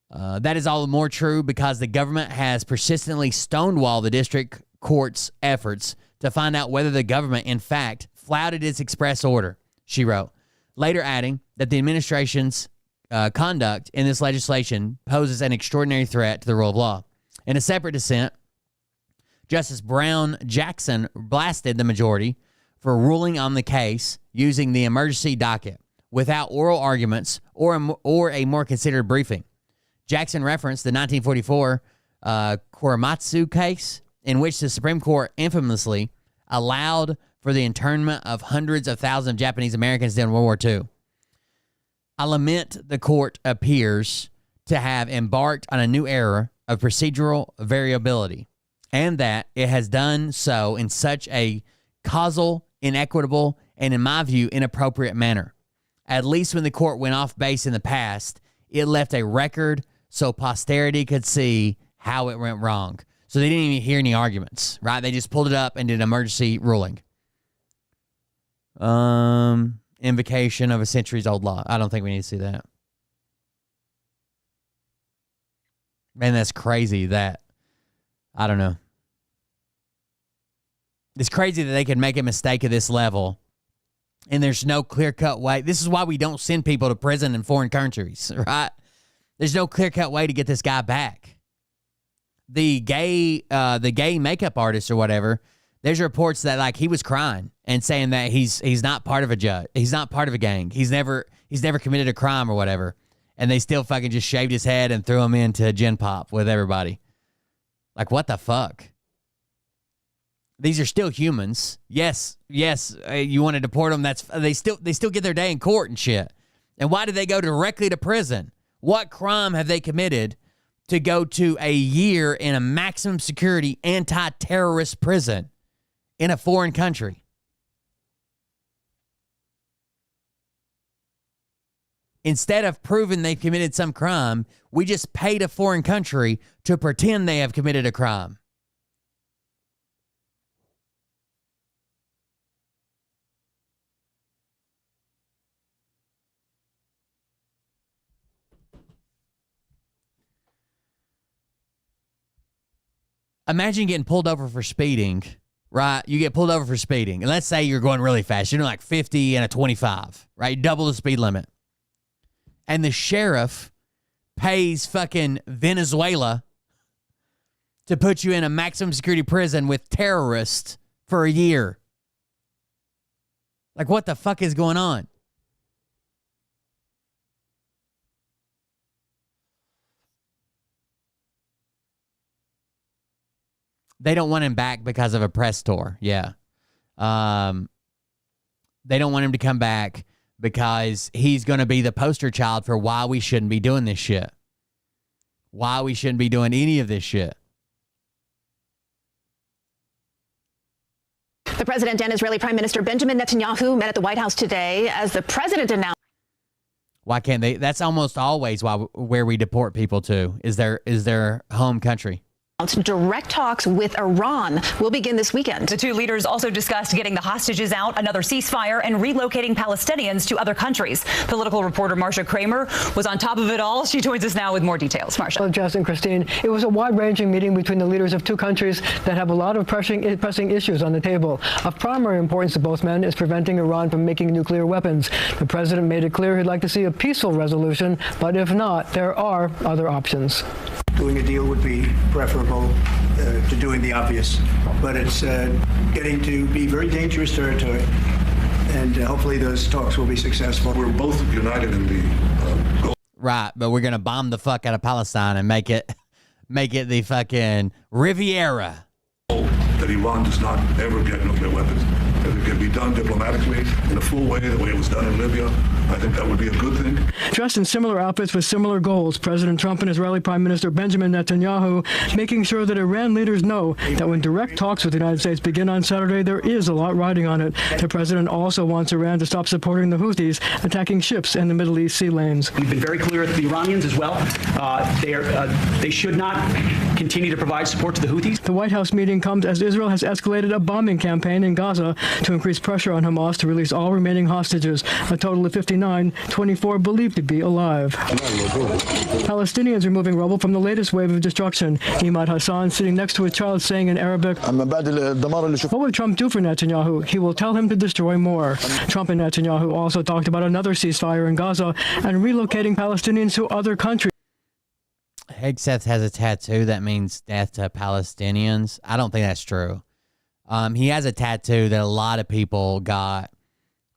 That is all the more true because the government has persistently stonewalled the district court's efforts to find out whether the government, in fact, flouted its express order, she wrote, later adding that the administration's conduct in this legislation poses an extraordinary threat to the rule of law. In a separate dissent, Justice Brown Jackson blasted the majority for ruling on the case using the emergency docket without oral arguments or a more considered briefing. Jackson referenced the 1944 Korematsu case, in which the Supreme Court infamously allowed for the internment of hundreds of thousands of Japanese Americans during World War II. I lament the court appears to have embarked on a new era of procedural variability, and that it has done so in such a causal, inequitable, and in my view, inappropriate manner. At least when the court went off base in the past, it left a record so posterity could see how it went wrong. So they didn't even hear any arguments, right? They just pulled it up and did an emergency ruling. Invocation of a centuries-old law. I don't think we need to see that. Man, that's crazy that, I don't know. It's crazy that they could make a mistake at this level and there's no clear-cut way. This is why we don't send people to prison in foreign countries, right? There's no clear-cut way to get this guy back. The gay makeup artist or whatever, there's reports that like he was crying and saying that he's not part of a judge. He's not part of a gang. He's never committed a crime or whatever. And they still fucking just shaved his head and threw him into Gen Pop with everybody. Like, what the fuck? These are still humans. Yes, you want to deport them. They still get their day in court and shit. And why do they go directly to prison? What crime have they committed to go to a year in a maximum security anti-terrorist prison in a foreign country? Instead of proving they've committed some crime, we just paid a foreign country to pretend they have committed a crime. Imagine getting pulled over for speeding, right? You get pulled over for speeding. And let's say you're going really fast. You're doing like 50 and a 25, right? Double the speed limit. And the sheriff pays fucking Venezuela to put you in a maximum security prison with terrorists for a year. Like, what the fuck is going on? They don't want him back because of a press tour. Yeah. They don't want him to come back because he's going to be the poster child for why we shouldn't be doing this shit. Why we shouldn't be doing any of this shit. The president and Israeli Prime Minister Benjamin Netanyahu met at the White House today as the president announced. Why can't they? That's almost always where we deport people to, is their home country. Direct talks with Iran will begin this weekend. The two leaders also discussed getting the hostages out, another ceasefire, and relocating Palestinians to other countries. Political reporter Marcia Kramer was on top of it all. She joins us now with more details. Marcia. Well, Jess and Christine, it was a wide-ranging meeting between the leaders of two countries that have a lot of pressing issues on the table. Of primary importance to both men is preventing Iran from making nuclear weapons. The president made it clear he'd like to see a peaceful resolution, but if not, there are other options. Doing a deal would be preferable to doing the obvious, but it's getting to be very dangerous territory, and hopefully those talks will be successful. We're both united in the goal. Right, but we're gonna bomb the fuck out of Palestine and make it the fucking Riviera. That Iran does not ever get nuclear weapons. If it can be done diplomatically in a full way, the way it was done in Libya, I think that would be a good thing. Dressed in similar outfits with similar goals, President Trump and Israeli Prime Minister Benjamin Netanyahu making sure that Iran leaders know that when direct talks with the United States begin on Saturday, there is a lot riding on it. The president also wants Iran to stop supporting the Houthis attacking ships in the Middle East sea lanes. We've been very clear with the Iranians as well. They should not continue to provide support to the Houthis. The White House meeting comes as Israel has escalated a bombing campaign in Gaza to increase pressure on Hamas to release all remaining hostages, a total of 59, 24 believed to be alive. Palestinians are moving rubble from the latest wave of destruction. Imad Hassan sitting next to a child saying in Arabic, "What will Trump do for Netanyahu? He will tell him to destroy more." Trump and Netanyahu also talked about another ceasefire in Gaza and relocating Palestinians to other countries. Hegseth has a tattoo that means death to Palestinians. I don't think that's true. He has a tattoo that a lot of people got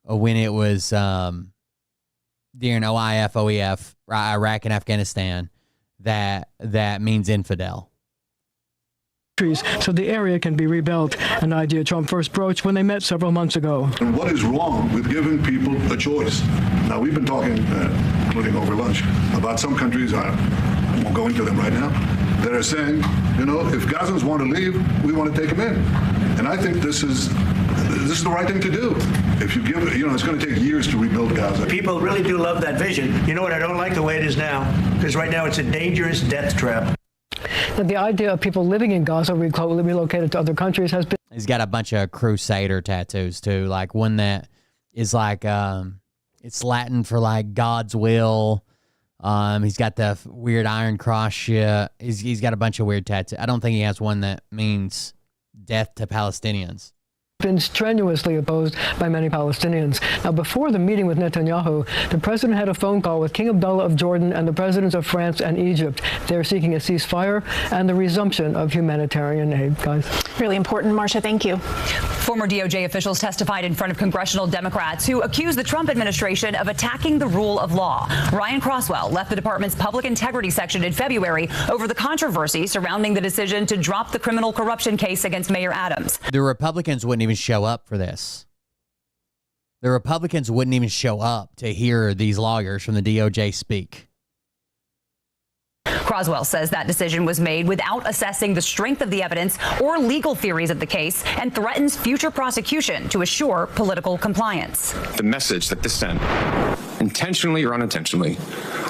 when it was during OIF, OEF, Iraq and Afghanistan. That means infidel. So the area can be rebuilt, an idea Trump first broached when they met several months ago. And what is wrong with giving people a choice? Now, we've been talking, including over lunch, about some countries, I won't go into them right now, that are saying, if Gazans want to leave, we want to take them in. And I think this is the right thing to do. If you give it, it's going to take years to rebuild Gaza. People really do love that vision. You know what? I don't like the way it is now, because right now it's a dangerous death trap. That the idea of people living in Gaza relocated to other countries has been... He's got a bunch of crusader tattoos, too. Like one that is like, it's Latin for like God's will. He's got the weird Iron Cross shit. He's got a bunch of weird tattoos. I don't think he has one that means death to Palestinians. Been strenuously opposed by many Palestinians. Now, before the meeting with Netanyahu, the president had a phone call with King Abdullah of Jordan and the presidents of France and Egypt. They're seeking a ceasefire and the resumption of humanitarian aid. Guys. Really important, Marcia. Thank you. Former DOJ officials testified in front of congressional Democrats who accused the Trump administration of attacking the rule of law. Ryan Croswell left the department's public integrity section in February over the controversy surrounding the decision to drop the criminal corruption case against Mayor Adams. The Republicans wouldn't even show up for this. The Republicans wouldn't even show up to hear these lawyers from the DOJ speak. Croswell says that decision was made without assessing the strength of the evidence or legal theories of the case and threatens future prosecution to assure political compliance. The message that this sent, intentionally or unintentionally,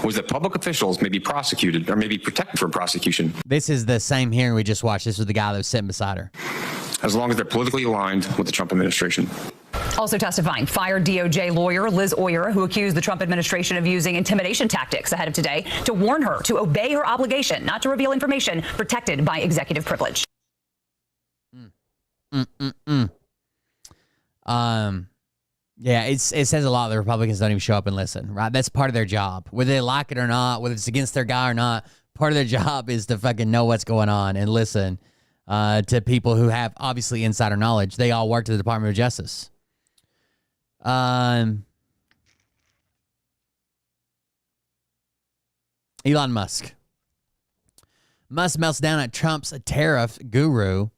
was that public officials may be prosecuted or may be protected from prosecution. This is the same hearing we just watched. This was the guy that was sitting beside her. As long as they're politically aligned with the Trump administration. Also testifying, fired DOJ lawyer Liz Oyer, who accused the Trump administration of using intimidation tactics ahead of today to warn her to obey her obligation not to reveal information protected by executive privilege. Yeah, it says a lot. The Republicans don't even show up and listen, right? That's part of their job. Whether they like it or not, whether it's against their guy or not, part of their job is to fucking know what's going on and listen to people who have obviously insider knowledge. They all work to the Department of Justice. Elon Musk. Musk melts down at Trump's tariff guru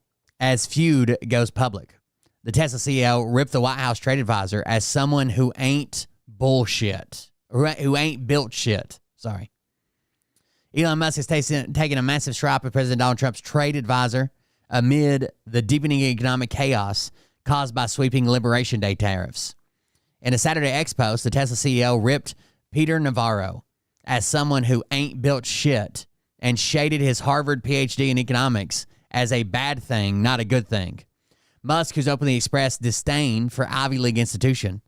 as feud goes public. The Tesla CEO ripped the White House trade advisor as someone who ain't bullshit, who ain't built shit. Sorry. Elon Musk is taking a massive stride at President Donald Trump's trade advisor amid the deepening economic chaos caused by sweeping Liberation Day tariffs. In a Saturday X post, the Tesla CEO ripped Peter Navarro as someone who ain't built shit and shaded his Harvard PhD in economics as a bad thing, not a good thing. Musk, who's openly expressed disdain for Ivy League institution,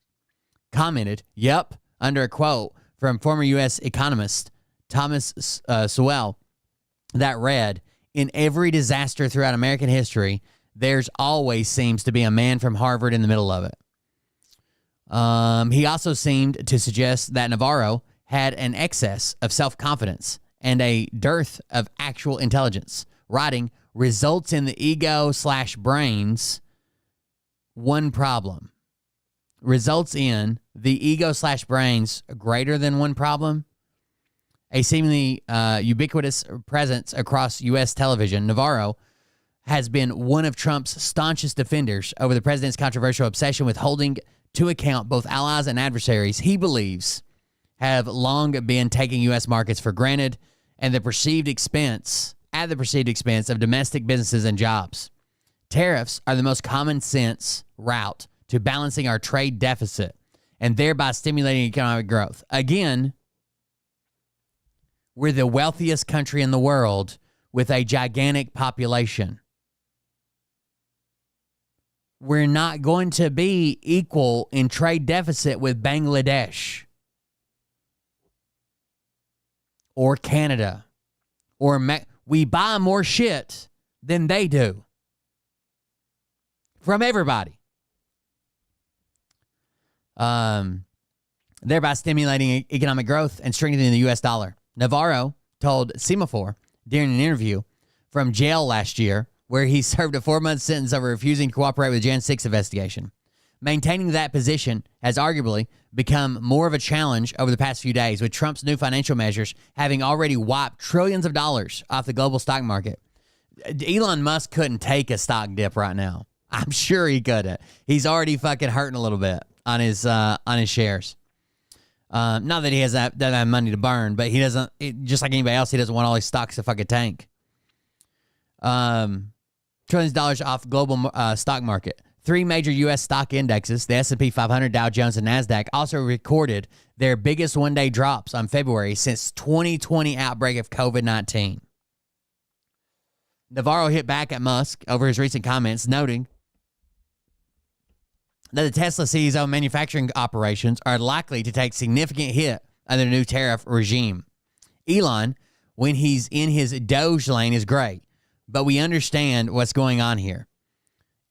commented, "Yep," under a quote from former U.S. economist Thomas Sowell that read, "In every disaster throughout American history, there's always seems to be a man from Harvard in the middle of it." He also seemed to suggest that Navarro had an excess of self-confidence and a dearth of actual intelligence, writing, "Results in the ego/brains one problem. Results in the ego/brains greater than one problem." A seemingly ubiquitous presence across U.S. television, Navarro has been one of Trump's staunchest defenders over the president's controversial obsession with holding to account both allies and adversaries he believes have long been taking U.S. markets for granted and the perceived expense of domestic businesses and jobs. Tariffs are the most common sense route to balancing our trade deficit and thereby stimulating economic growth. Again, we're the wealthiest country in the world with a gigantic population. We're not going to be equal in trade deficit with Bangladesh or Canada or we buy more shit than they do from everybody. Thereby stimulating economic growth and strengthening the U.S. dollar. Navarro told Semaphore during an interview from jail last year where he served a 4-month sentence over refusing to cooperate with the Jan 6 investigation. Maintaining that position has arguably become more of a challenge over the past few days, with Trump's new financial measures having already wiped trillions of dollars off the global stock market. Elon Musk couldn't take a stock dip right now. I'm sure he couldn't. He's already fucking hurting a little bit on his shares. Not that he doesn't have money to burn, but he doesn't, just like anybody else, he doesn't want all his stocks to fucking tank. Trillions of dollars off global stock market. 3 major U.S. stock indexes, the S&P 500, Dow Jones, and NASDAQ, also recorded their biggest one-day drops on February since 2020 outbreak of COVID-19. Navarro hit back at Musk over his recent comments, noting that the Tesla CEO's manufacturing operations are likely to take significant hit under the new tariff regime. Elon, when he's in his Doge lane, is great, but we understand what's going on here.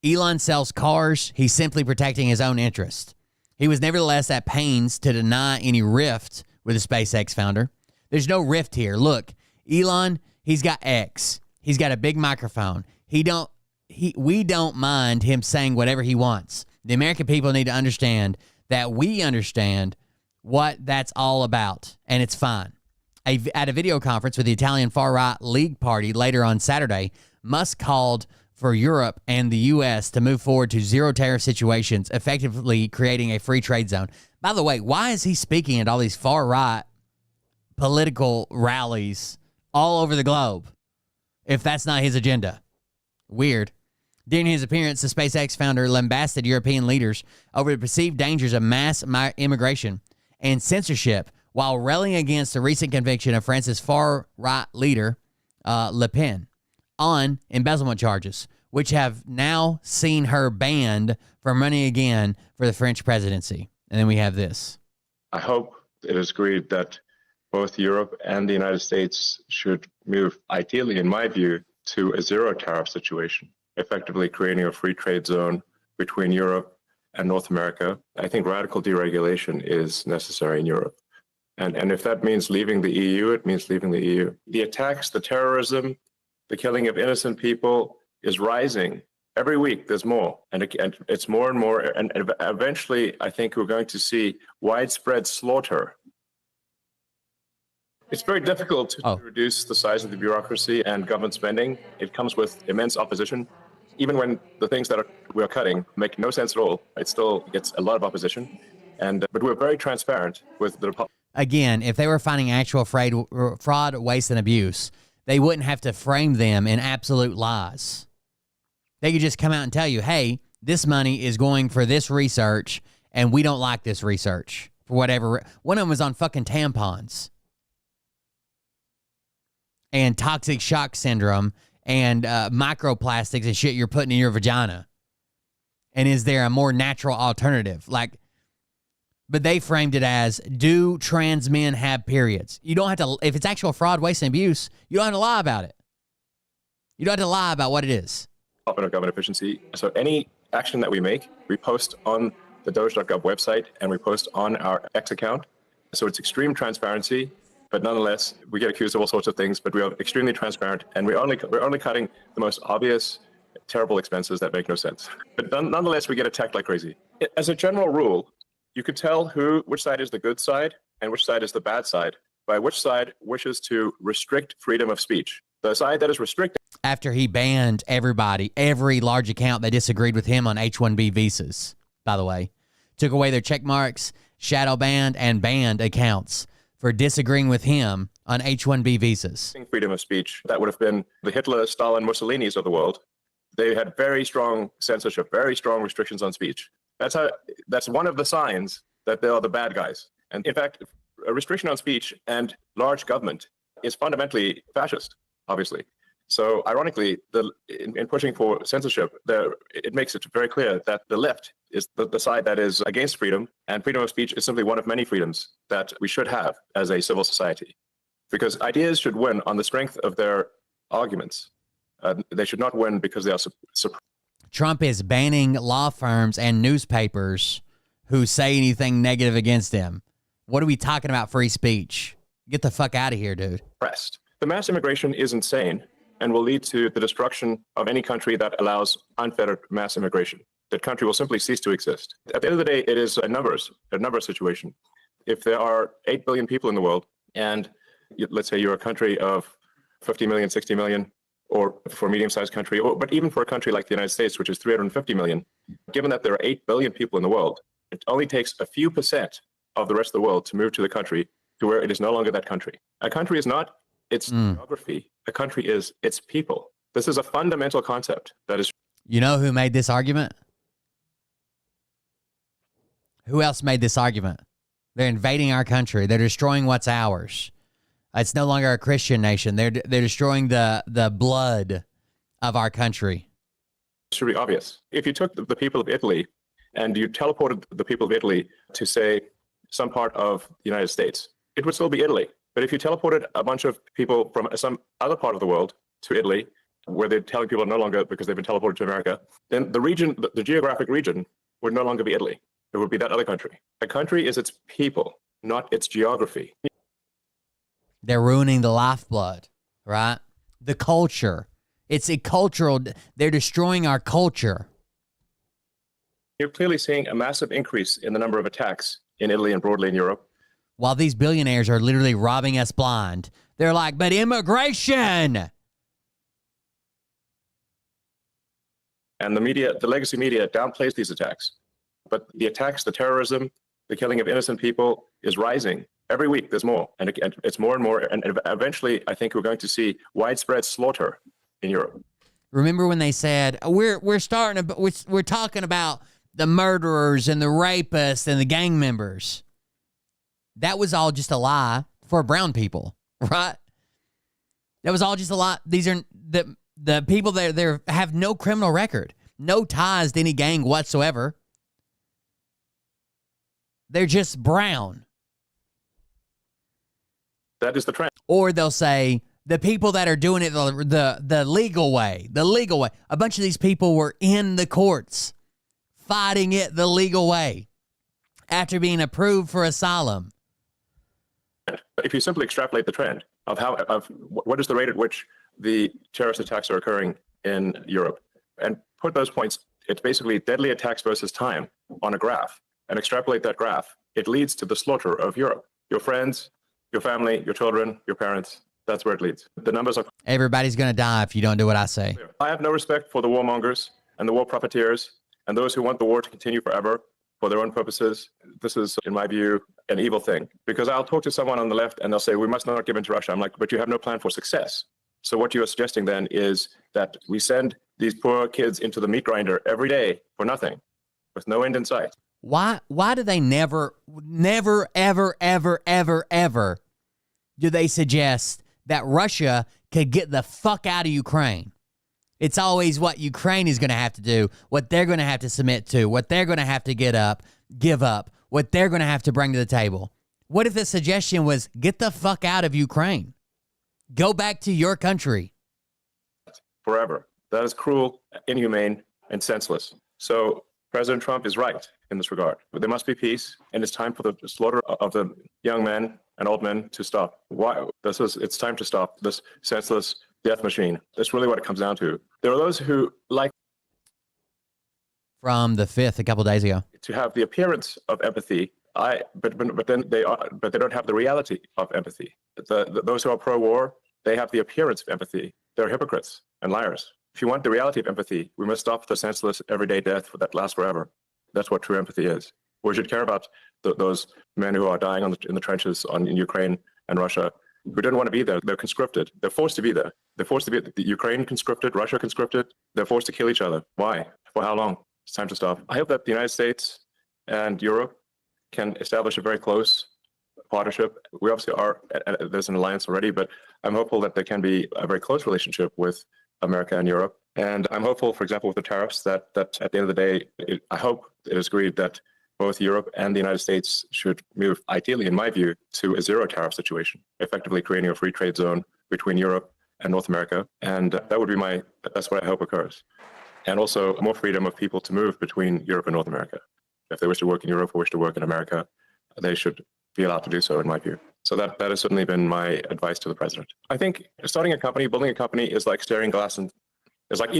Elon sells cars. He's simply protecting his own interest. He was nevertheless at pains to deny any rift with the SpaceX founder. There's no rift here. Look, Elon, he's got X. He's got a big microphone. He don't we don't mind him saying whatever he wants. The American people need to understand that we understand what that's all about, and it's fine. At a video conference with the Italian far-right League Party later on Saturday, Musk called for Europe and the U.S. to move forward to zero-tariff situations, effectively creating a free trade zone. By the way, why is he speaking at all these far-right political rallies all over the globe if that's not his agenda? Weird. During his appearance, the SpaceX founder lambasted European leaders over the perceived dangers of mass immigration and censorship while railing against the recent conviction of France's far-right leader, Le Pen, on embezzlement charges, which have now seen her banned from running again for the French presidency. And then we have this. I hope it is agreed that both Europe and the United States should move, ideally, in my view, to a zero-tariff situation, effectively creating a free trade zone between Europe and North America. I think radical deregulation is necessary in Europe. And if that means leaving the EU, it means leaving the EU. The attacks, the terrorism, the killing of innocent people is rising. Every week there's more, and it's more and more. And eventually, I think we're going to see widespread slaughter. It's very difficult to reduce the size of the bureaucracy and government spending. It comes with immense opposition. Even when the things that we are cutting make no sense at all, it still gets a lot of opposition. But we're very transparent with the Republic. Again, if they were finding actual fraud, waste, and abuse, they wouldn't have to frame them in absolute lies. They could just come out and tell you, hey, this money is going for this research, and we don't like this research for whatever. One of them was on fucking tampons and toxic shock syndrome and microplastics and shit you're putting in your vagina. And is there a more natural alternative? But they framed it as, do trans men have periods? You don't have to, if it's actual fraud, waste, and abuse, you don't have to lie about it. You don't have to lie about what it is. Department of Government Efficiency. So any action that we make, we post on the Doge.gov website and we post on our X account. So it's extreme transparency, but nonetheless, we get accused of all sorts of things, but we are extremely transparent, and we're only cutting the most obvious, terrible expenses that make no sense. But nonetheless, we get attacked like crazy. As a general rule, you could tell which side is the good side and which side is the bad side by which side wishes to restrict freedom of speech. The side that is restricting. After he banned everybody, every large account that disagreed with him on H-1B visas, by the way, took away their check marks, shadow banned, and banned accounts for disagreeing with him on H-1B visas. Freedom of speech, that would have been the Hitler, Stalin, Mussolinis of the world. They had very strong censorship, very strong restrictions on speech. That's one of the signs that they are the bad guys. And in fact, a restriction on speech and large government is fundamentally fascist, obviously. So ironically, in pushing for censorship, it makes it very clear that the left is the side that is against freedom, and freedom of speech is simply one of many freedoms that we should have as a civil society. Because ideas should win on the strength of their arguments. They should not win because they are Trump is banning law firms and newspapers who say anything negative against him. What are we talking about? Free speech? Get the fuck out of here, dude. Pressed. The mass immigration is insane and will lead to the destruction of any country that allows unfettered mass immigration. That country will simply cease to exist. At the end of the day, it is a numbers situation. If there are 8 billion people in the world, and let's say you're a country of 50 million, 60 million, or for a medium-sized country, but even for a country like the United States, which is 350 million, given that there are 8 billion people in the world, it only takes a few percent of the rest of the world to move to the country to where it is no longer that country. A country is not its geography. A country is its people. This is a fundamental concept that is... You know who made this argument? Who else made this argument? They're invading our country. They're destroying what's ours. It's no longer a Christian nation. They're destroying the blood of our country. It should be obvious. If you took the people of Italy and you teleported the people of Italy to, say, some part of the United States, it would still be Italy. But if you teleported a bunch of people from some other part of the world to Italy, where they're telling people no longer because they've been teleported to America, then the region, the geographic region, would no longer be Italy. It would be that other country. A country is its people, not its geography. They're ruining the lifeblood, right? The culture It's a cultural, they're destroying our culture. You're clearly seeing a massive increase in the number of attacks in Italy and broadly in Europe. While these billionaires are literally robbing us blind. They're like, but immigration. And the media, the legacy media, downplays these attacks. But the attacks, the terrorism, the killing of innocent people is rising. Every week there's more. And it's more and more. And eventually, I think we're going to see widespread slaughter in Europe. Remember when they said, we're talking about the murderers and the rapists and the gang members. That was all just a lie for brown people, right? That was all just a lie. These are the people that have no criminal record, no ties to any gang whatsoever. They're just brown. That is the trend. Or they'll say the people that are doing it the legal way, A bunch of these people were in the courts fighting it the legal way after being approved for asylum. If you simply extrapolate the trend of what is the rate at which the terrorist attacks are occurring in Europe and put those points, it's basically deadly attacks versus time on a graph, and extrapolate that graph, it leads to the slaughter of Europe. Your friends, your family, your children, your parents, that's where it leads. The numbers are... Everybody's going to die if you don't do what I say. I have no respect for the warmongers and the war profiteers and those who want the war to continue forever for their own purposes. This is, in my view, an evil thing. Because I'll talk to someone on the left and they'll say, we must not give in to Russia. I'm like, but you have no plan for success. So what you are suggesting then is that we send these poor kids into the meat grinder every day for nothing, with no end in sight. Why do they never, ever do they suggest that Russia could get the fuck out of Ukraine? It's always what Ukraine is going to have to do, what they're going to have to submit to, what they're going to have to give up, what they're going to have to bring to the table. What if the suggestion was, get the fuck out of Ukraine? Go back to your country. Forever. That is cruel, inhumane, and senseless. So President Trump is right in this regard. But there must be peace, and it's time for the slaughter of the young men and old men to stop. It's time to stop this senseless death machine. That's really what it comes down to. There are those who like from the 5th a couple of days ago to have the appearance of empathy. But they don't have the reality of empathy. Those who are pro-war, they have the appearance of empathy. They're hypocrites and liars. If you want the reality of empathy, we must stop the senseless everyday death that lasts forever. That's what true empathy is. We should care about those men who are dying in the trenches in Ukraine and Russia, who don't want to be there. They're conscripted. They're forced to be there. They're forced to be the Ukraine conscripted, Russia conscripted. They're forced to kill each other. Why? For how long? It's time to stop. I hope that the United States and Europe can establish a very close partnership. We obviously are, there's an alliance already, but I'm hopeful that there can be a very close relationship with America and Europe. And I'm hopeful, for example, with the tariffs, that at the end of the day, I hope it is agreed that both Europe and the United States should move, ideally, in my view, to a zero tariff situation, effectively creating a free trade zone between Europe and North America. And that would be that's what I hope occurs. And also more freedom of people to move between Europe and North America. If they wish to work in Europe or wish to work in America, they should be allowed to do so, in my view. So that has certainly been my advice to the president. I think starting a company, building a company is like staring glass and it's like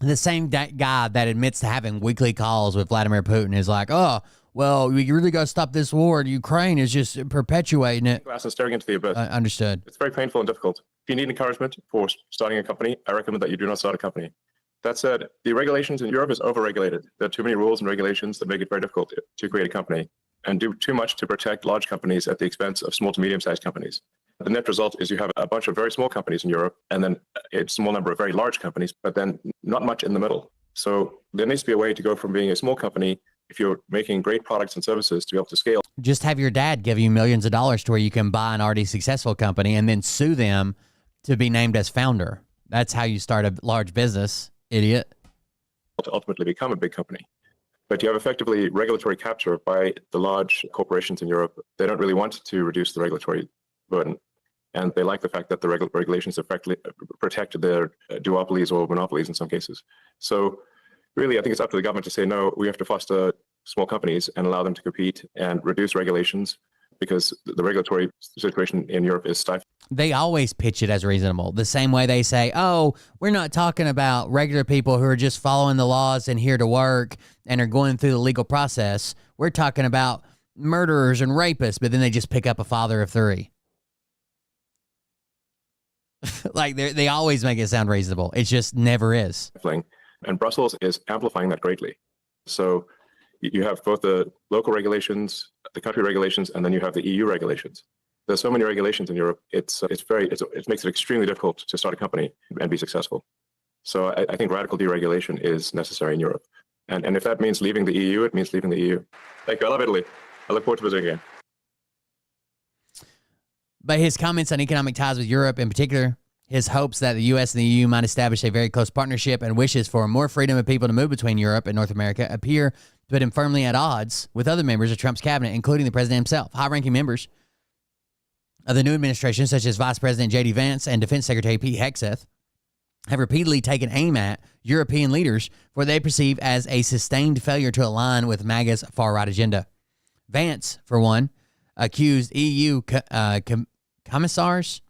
the same guy that admits to having weekly calls with Vladimir Putin is like, oh, well, we really got to stop this war. Ukraine is just perpetuating it. Glass and staring into the abyss. Understood. It's very painful and difficult. If you need encouragement for starting a company, I recommend that you do not start a company. That said, the regulations in Europe is overregulated. There are too many rules and regulations that make it very difficult to create a company and do too much to protect large companies at the expense of small to medium-sized companies. The net result is you have a bunch of very small companies in Europe and then a small number of very large companies, but then not much in the middle. So there needs to be a way to go from being a small company, if you're making great products and services, to be able to scale. Just have your dad give you millions of dollars to where you can buy an already successful company and then sue them to be named as founder. That's how you start a large business, idiot. To ultimately become a big company. But you have effectively regulatory capture by the large corporations in Europe. They don't really want to reduce the regulatory burden. And they like the fact that the regulations effectively protect their duopolies or monopolies in some cases. So really, I think it's up to the government to say, no, we have to foster small companies and allow them to compete and reduce regulations because the regulatory situation in Europe is stifling. They always pitch it as reasonable. The same way they say, oh, we're not talking about regular people who are just following the laws and here to work and are going through the legal process. We're talking about murderers and rapists, but then they just pick up a father of three. Like they always make it sound reasonable. It just never is. And Brussels is amplifying that greatly. So you have both the local regulations, the country regulations, and then you have the EU regulations. There's so many regulations in Europe. It makes it extremely difficult to start a company and be successful. So I think radical deregulation is necessary in Europe. And if that means leaving the EU, it means leaving the EU. Thank you. I love Italy. I look forward to visiting again. But his comments on economic ties with Europe, in particular, his hopes that the U.S. and the EU might establish a very close partnership and wishes for more freedom of people to move between Europe and North America appear to put him firmly at odds with other members of Trump's cabinet, including the president himself. High-ranking members of the new administration, such as Vice President J.D. Vance and Defense Secretary Pete Hegseth, have repeatedly taken aim at European leaders for what they perceive as a sustained failure to align with MAGA's far-right agenda. Vance, for one, accused EU commissars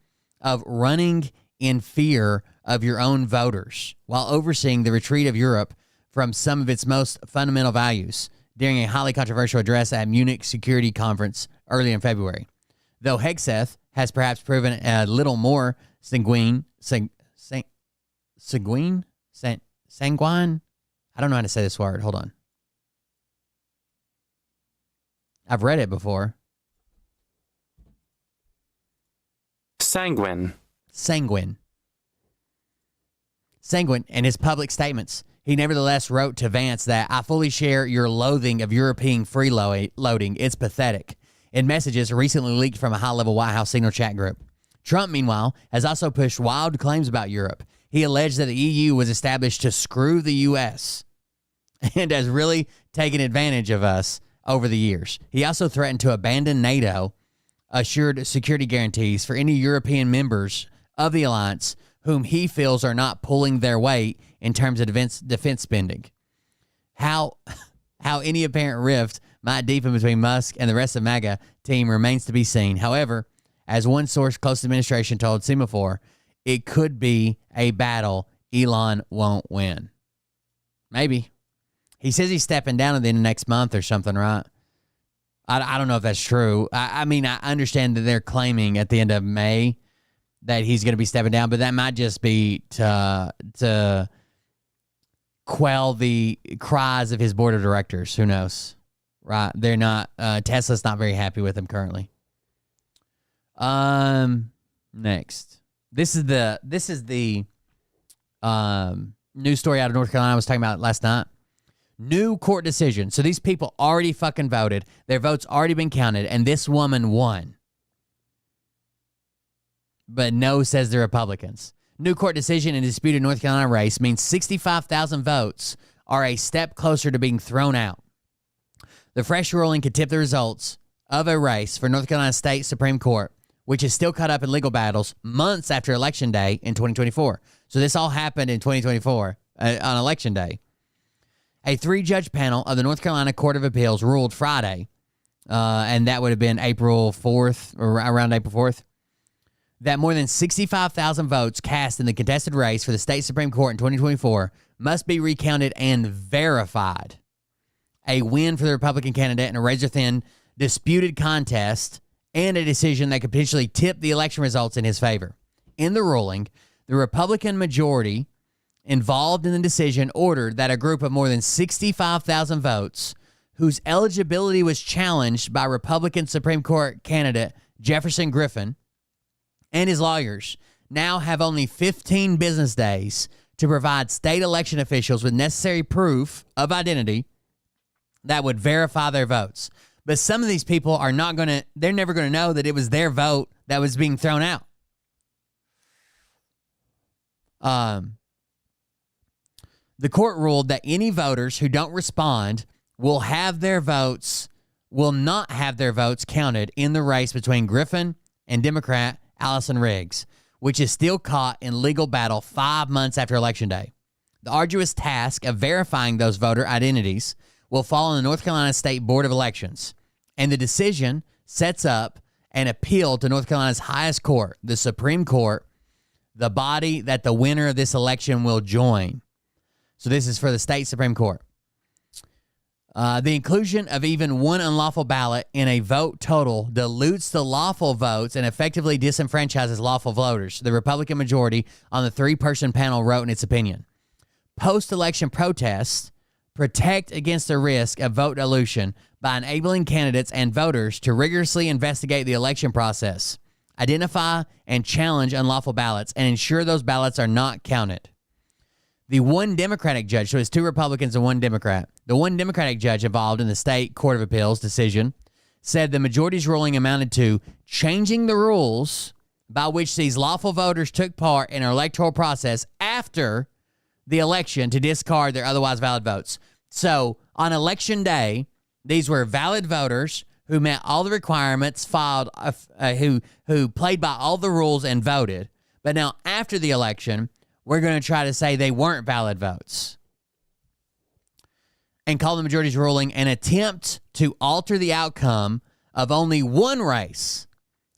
of running in fear of your own voters while overseeing the retreat of Europe from some of its most fundamental values during a highly controversial address at Munich Security Conference early in February. Though Hegseth has perhaps proven a little more sanguine. I don't know how to say this word. Hold on. I've read it before. Sanguine in his public statements. He nevertheless wrote to Vance that I fully share your loathing of European freeloading. It's pathetic. In messages recently leaked from a high-level White House Signal chat group. Trump, meanwhile, has also pushed wild claims about Europe. He alleged that the EU was established to screw the U.S. and has really taken advantage of us over the years. He also threatened to abandon NATO, assured security guarantees for any European members of the alliance whom he feels are not pulling their weight in terms of defense spending. How any apparent rift might deepen between Musk and the rest of MAGA team remains to be seen. However, as one source close to the administration told Semaphore, it could be a battle Elon won't win. Maybe. He says he's stepping down at the end of next month or something, right? I don't know if that's true. I mean, I understand that they're claiming at the end of May that he's going to be stepping down, but that might just be to quell the cries of his board of directors. Who knows? Right? They're not. Tesla's not very happy with him currently. Next, this is the news story out of North Carolina I was talking about last night. New court decision. So these people already fucking voted. Their votes already been counted, and this woman won. But no says the Republicans. New court decision in a disputed North Carolina race means 65,000 votes are a step closer to being thrown out. The fresh ruling could tip the results of a race for North Carolina State Supreme Court, which is still caught up in legal battles months after Election Day in 2024. So this all happened in 2024 on Election Day. A 3-judge panel of the North Carolina Court of Appeals ruled Friday, and that would have been April 4th, or around April 4th, that more than 65,000 votes cast in the contested race for the state Supreme Court in 2024 must be recounted and verified. A win for the Republican candidate in a razor-thin, disputed contest and a decision that could potentially tip the election results in his favor. In the ruling, the Republican majority involved in the decision ordered that a group of more than 65,000 votes whose eligibility was challenged by Republican Supreme Court candidate Jefferson Griffin and his lawyers now have only 15 business days to provide state election officials with necessary proof of identity that would verify their votes. But some of these people are not going to, they're never going to know that it was their vote that was being thrown out. The court ruled that any voters who don't respond will not have their votes counted in the race between Griffin and Democrat Allison Riggs, which is still caught in legal battle 5 months after Election Day. The arduous task of verifying those voter identities will fall on the North Carolina State Board of Elections, and the decision sets up an appeal to North Carolina's highest court, the Supreme Court, the body that the winner of this election will join. So this is for the state Supreme Court. The inclusion of even one unlawful ballot in a vote total dilutes the lawful votes and effectively disenfranchises lawful voters, the Republican majority on the three-person panel wrote in its opinion. Post-election protests protect against the risk of vote dilution by enabling candidates and voters to rigorously investigate the election process, identify and challenge unlawful ballots, and ensure those ballots are not counted. The one Democratic judge, so it's two Republicans and one Democrat, the one Democratic judge involved in the state Court of Appeals decision said the majority's ruling amounted to changing the rules by which these lawful voters took part in our electoral process after the election to discard their otherwise valid votes. So on election day, these were valid voters who met all the requirements, who played by all the rules and voted. But now after the election, we're going to try to say they weren't valid votes and call the majority's ruling an attempt to alter the outcome of only one race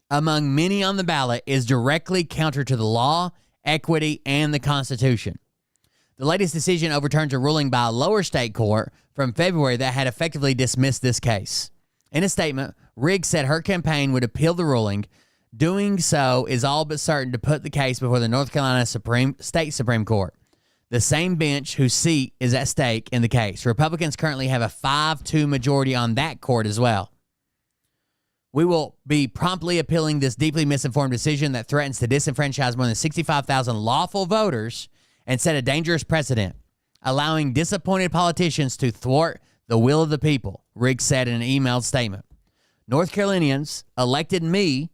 among many on the ballot is directly counter to the law, equity, and the Constitution. The latest decision overturns a ruling by a lower state court from February that had effectively dismissed this case. In a statement, Riggs said her campaign would appeal the ruling. Doing so is all but certain to put the case before the North Carolina State Supreme Court, the same bench whose seat is at stake in the case. Republicans currently have a 5-2 majority on that court as well. We will be promptly appealing this deeply misinformed decision that threatens to disenfranchise more than 65,000 lawful voters and set a dangerous precedent, allowing disappointed politicians to thwart the will of the people, Riggs said in an emailed statement. North Carolinians elected me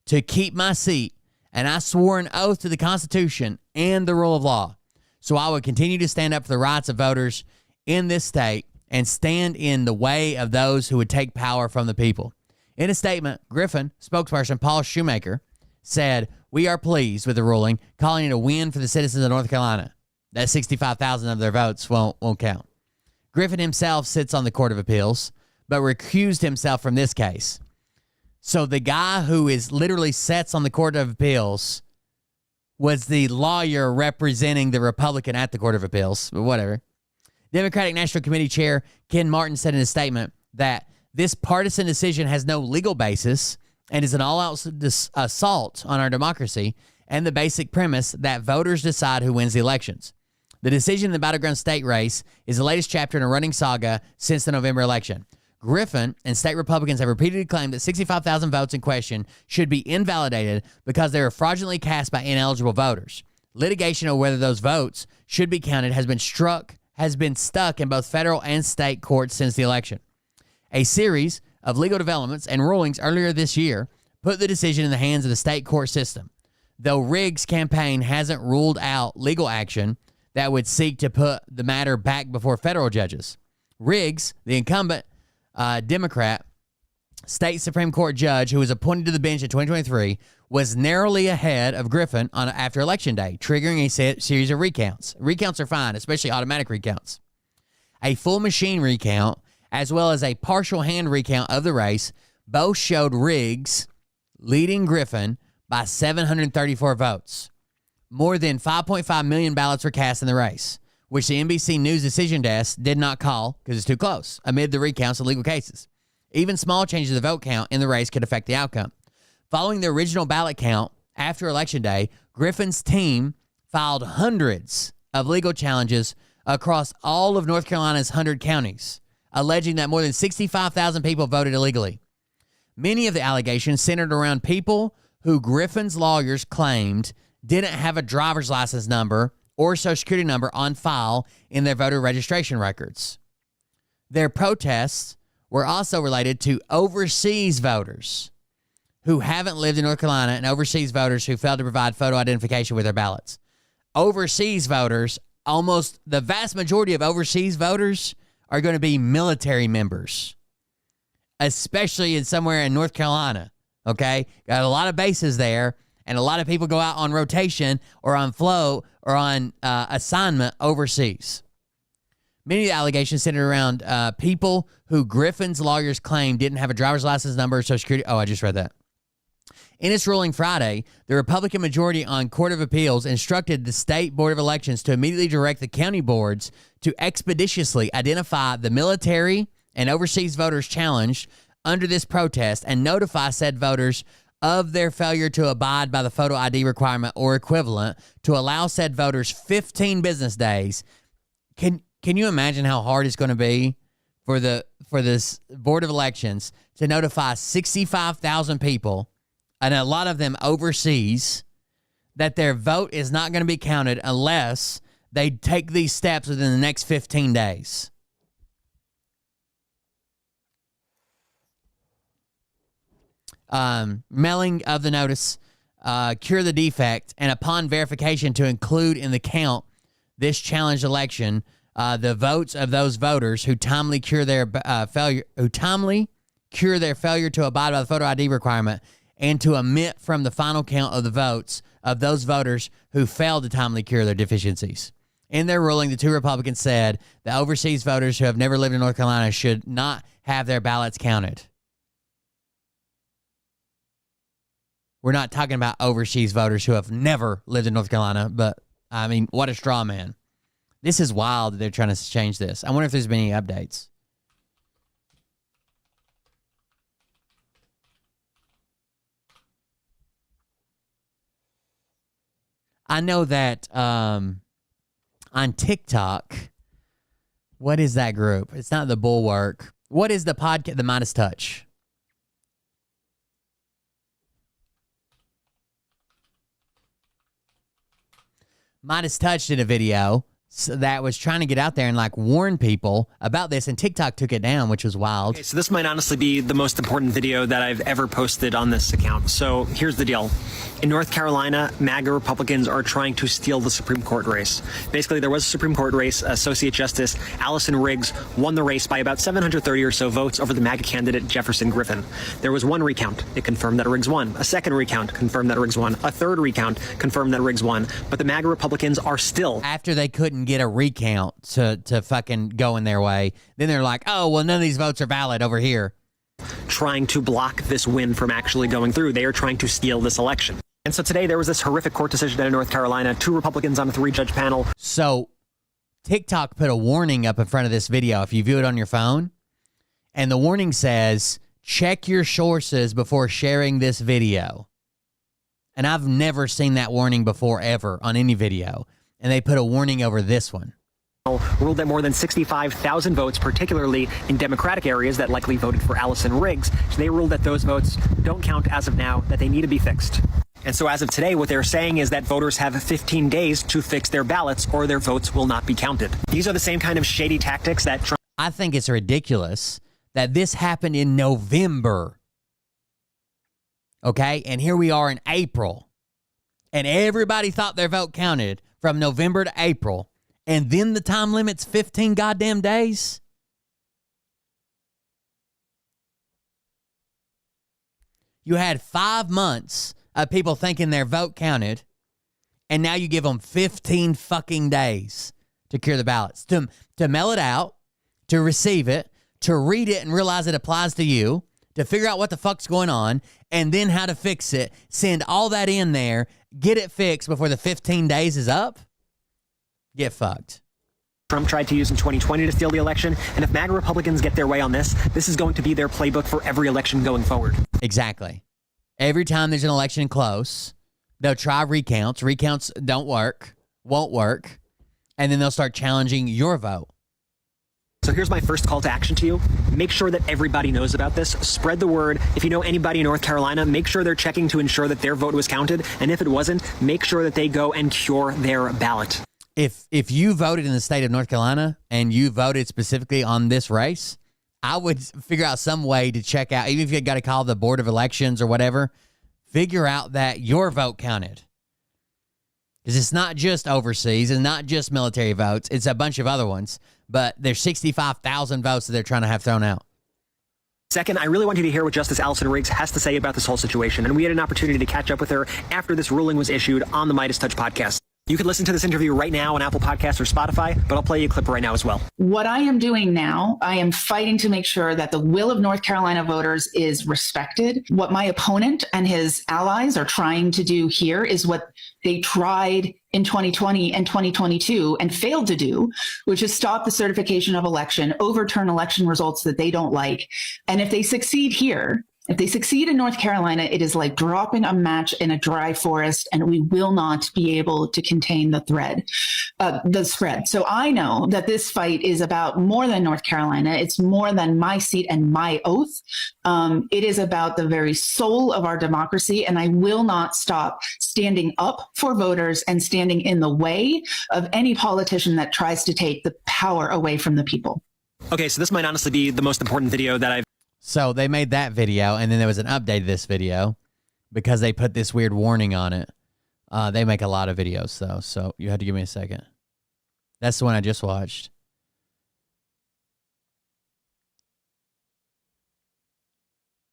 to keep my seat, and I swore an oath to the Constitution and the rule of law. So I would continue to stand up for the rights of voters in this state and stand in the way of those who would take power from the people. In a statement, Griffin spokesperson Paul Shoemaker said, "We are pleased with the ruling, calling it a win for the citizens of North Carolina. That 65,000 of their votes won't count." Griffin himself sits on the Court of Appeals, but recused himself from this case. So the guy who is literally sits on the Court of Appeals was the lawyer representing the Republican at the Court of Appeals, but whatever. Democratic National Committee Chair Ken Martin said in a statement that this partisan decision has no legal basis and is an all-out assault on our democracy and the basic premise that voters decide who wins the elections. The decision in the battleground state race is the latest chapter in a running saga since the November election. Griffin and state Republicans have repeatedly claimed that 65,000 votes in question should be invalidated because they were fraudulently cast by ineligible voters. Litigation over whether those votes should be counted has been stuck in both federal and state courts since the election. A series of legal developments and rulings earlier this year put the decision in the hands of the state court system, though Riggs' campaign hasn't ruled out legal action that would seek to put the matter back before federal judges. Riggs, the incumbent Democrat state Supreme Court judge who was appointed to the bench in 2023, was narrowly ahead of Griffin after Election Day, triggering a series of recounts. Recounts are fine, especially automatic recounts. A full machine recount, as well as a partial hand recount of the race, both showed Riggs leading Griffin by 734 votes. More than 5.5 million ballots were cast in the race, which the NBC News decision desk did not call because it's too close, amid the recounts of legal cases. Even small changes to the vote count in the race could affect the outcome. Following the original ballot count after Election Day, Griffin's team filed hundreds of legal challenges across all of North Carolina's 100 counties, alleging that more than 65,000 people voted illegally. Many of the allegations centered around people who Griffin's lawyers claimed didn't have a driver's license number or social security number on file in their voter registration records. Their protests were also related to overseas voters who haven't lived in North Carolina and overseas voters who failed to provide photo identification with their ballots. Overseas voters, almost the vast majority of overseas voters are going to be military members, especially in somewhere in North Carolina, okay? Got a lot of bases there, and a lot of people go out on rotation or on float or on assignment overseas. Many of the allegations centered around people who Griffin's lawyers claim didn't have a driver's license number or Social Security. Oh, I just read that. In its ruling Friday, the Republican majority on Court of Appeals instructed the State Board of Elections to immediately direct the county boards to expeditiously identify the military and overseas voters challenged under this protest and notify said voters of their failure to abide by the photo ID requirement or equivalent to allow said voters 15 business days. Can you imagine how hard it's going to be for this Board of Elections to notify 65,000 people, and a lot of them overseas, that their vote is not going to be counted unless they take these steps within the next 15 days? Mailing of the notice, cure the defect, and upon verification to include in the count this challenged election the votes of those voters who timely cure their failure to abide by the photo ID requirement, and to omit from the final count of the votes of those voters who failed to timely cure their deficiencies. In their ruling, the two Republicans said the overseas voters who have never lived in North Carolina should not have their ballots counted. We're not talking about overseas voters who have never lived in North Carolina, but, I mean, what a straw man. This is wild that they're trying to change this. I wonder if there's been any updates. I know that on TikTok, what is that group? It's not the Bulwark. What is the podcast? The Midas Touch. Midas Touch did a video that was trying to get out there and like warn people about this, and TikTok took it down, which was wild. Okay, so this might honestly be the most important video that I've ever posted on this account. So here's the deal. In North Carolina, MAGA Republicans are trying to steal the Supreme Court race. Basically, there was a Supreme Court race. Associate Justice Allison Riggs won the race by about 730 or so votes over the MAGA candidate Jefferson Griffin. There was one recount. It confirmed that Riggs won. A second recount confirmed that Riggs won. A third recount confirmed that Riggs won. But the MAGA Republicans are still... After they couldn't get a recount to fucking go in their way, then they're like, oh, well, none of these votes are valid over here. Trying to block this win from actually going through. They are trying to steal this election. And so today there was this horrific court decision in North Carolina, 2 Republicans on a 3-judge panel. So TikTok put a warning up in front of this video if you view it on your phone. And the warning says, check your sources before sharing this video. And I've never seen that warning before ever on any video. And they put a warning over this one. Ruled that more than 65,000 votes, particularly in Democratic areas that likely voted for Allison Riggs, so they ruled that those votes don't count as of now, that they need to be fixed. And so as of today, what they're saying is that voters have 15 days to fix their ballots or their votes will not be counted. These are the same kind of shady tactics that Trump... I think it's ridiculous that this happened in November. Okay? And here we are in April. And everybody thought their vote counted from November to April. And then the time limit's 15 goddamn days? You had 5 months of people thinking their vote counted, and now you give them 15 fucking days to cure the ballots, to mail it out, to receive it, to read it and realize it applies to you, to figure out what the fuck's going on, and then how to fix it, send all that in there, get it fixed before the 15 days is up. Get fucked. Trump tried to use in 2020 to steal the election, and if MAGA Republicans get their way on this, this is going to be their playbook for every election going forward. Exactly. Every time there's an election close, they'll try recounts. Recounts don't work, won't work, and then they'll start challenging your vote. So here's my first call to action to you. Make sure that everybody knows about this. Spread the word. If you know anybody in North Carolina, make sure they're checking to ensure that their vote was counted, and if it wasn't, make sure that they go and cure their ballot. If you voted in the state of North Carolina and you voted specifically on this race, I would figure out some way to check out, even if you got to call the Board of Elections or whatever, figure out that your vote counted. Because it's not just overseas, it's not just military votes, it's a bunch of other ones, but there's 65,000 votes that they're trying to have thrown out. Second, I really want you to hear what Justice Allison Riggs has to say about this whole situation, and we had an opportunity to catch up with her after this ruling was issued on the Midas Touch podcast. You can listen to this interview right now on Apple Podcasts or Spotify, but I'll play you a clip right now as well. What I am doing now, I am fighting to make sure that the will of North Carolina voters is respected. What my opponent and his allies are trying to do here is what they tried in 2020 and 2022 and failed to do, which is stop the certification of election, overturn election results that they don't like. And if they succeed here, if they succeed in North Carolina, it is like dropping a match in a dry forest, and we will not be able to contain the spread. So I know that this fight is about more than North Carolina. It's more than my seat and my oath. It is about the very soul of our democracy, and I will not stop standing up for voters and standing in the way of any politician that tries to take the power away from the people. Okay, so this might honestly be the most important video that I've... So they made that video, and then there was an update to this video because they put this weird warning on it. They make a lot of videos, though, so you had to give me a second. That's the one I just watched.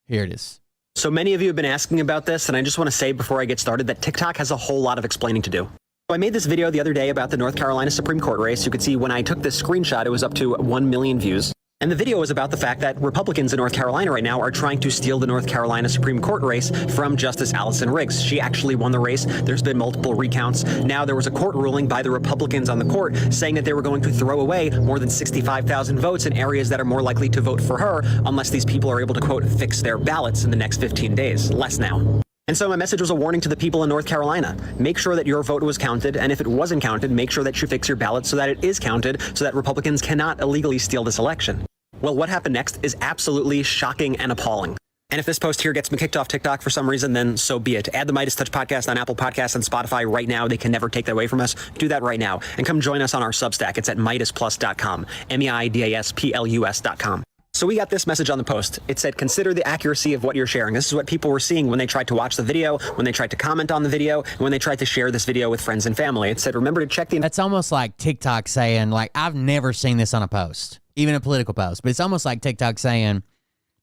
Here it is. So many of you have been asking about this, and I just want to say before I get started that TikTok has a whole lot of explaining to do. So I made this video the other day about the North Carolina Supreme Court race. You could see when I took this screenshot, it was up to 1 million views. And the video is about the fact that Republicans in North Carolina right now are trying to steal the North Carolina Supreme Court race from Justice Allison Riggs. She actually won the race. There's been multiple recounts. Now there was a court ruling by the Republicans on the court saying that they were going to throw away more than 65,000 votes in areas that are more likely to vote for her unless these people are able to, quote, fix their ballots in the next 15 days. Less now. And so my message was a warning to the people in North Carolina. Make sure that your vote was counted, and if it wasn't counted, make sure that you fix your ballot so that it is counted, so that Republicans cannot illegally steal this election. Well, what happened next is absolutely shocking and appalling. And if this post here gets me kicked off TikTok for some reason, then so be it. Add the Midas Touch podcast on Apple Podcasts and Spotify right now. They can never take that away from us. Do that right now. And come join us on our Substack. It's at MidasPlus.com, MeidasPlus.com. So we got this message on the post. It said, consider the accuracy of what you're sharing. This is what people were seeing when they tried to watch the video, when they tried to comment on the video, and when they tried to share this video with friends and family. It said, remember to check the... That's almost like TikTok saying, like, I've never seen this on a post, even a political post, but it's almost like TikTok saying,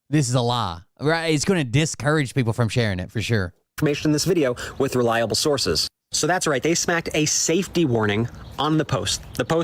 this is a lie, right? It's going to discourage people from sharing it for sure. Information in this video with reliable sources. So that's right, they smacked a safety warning on the post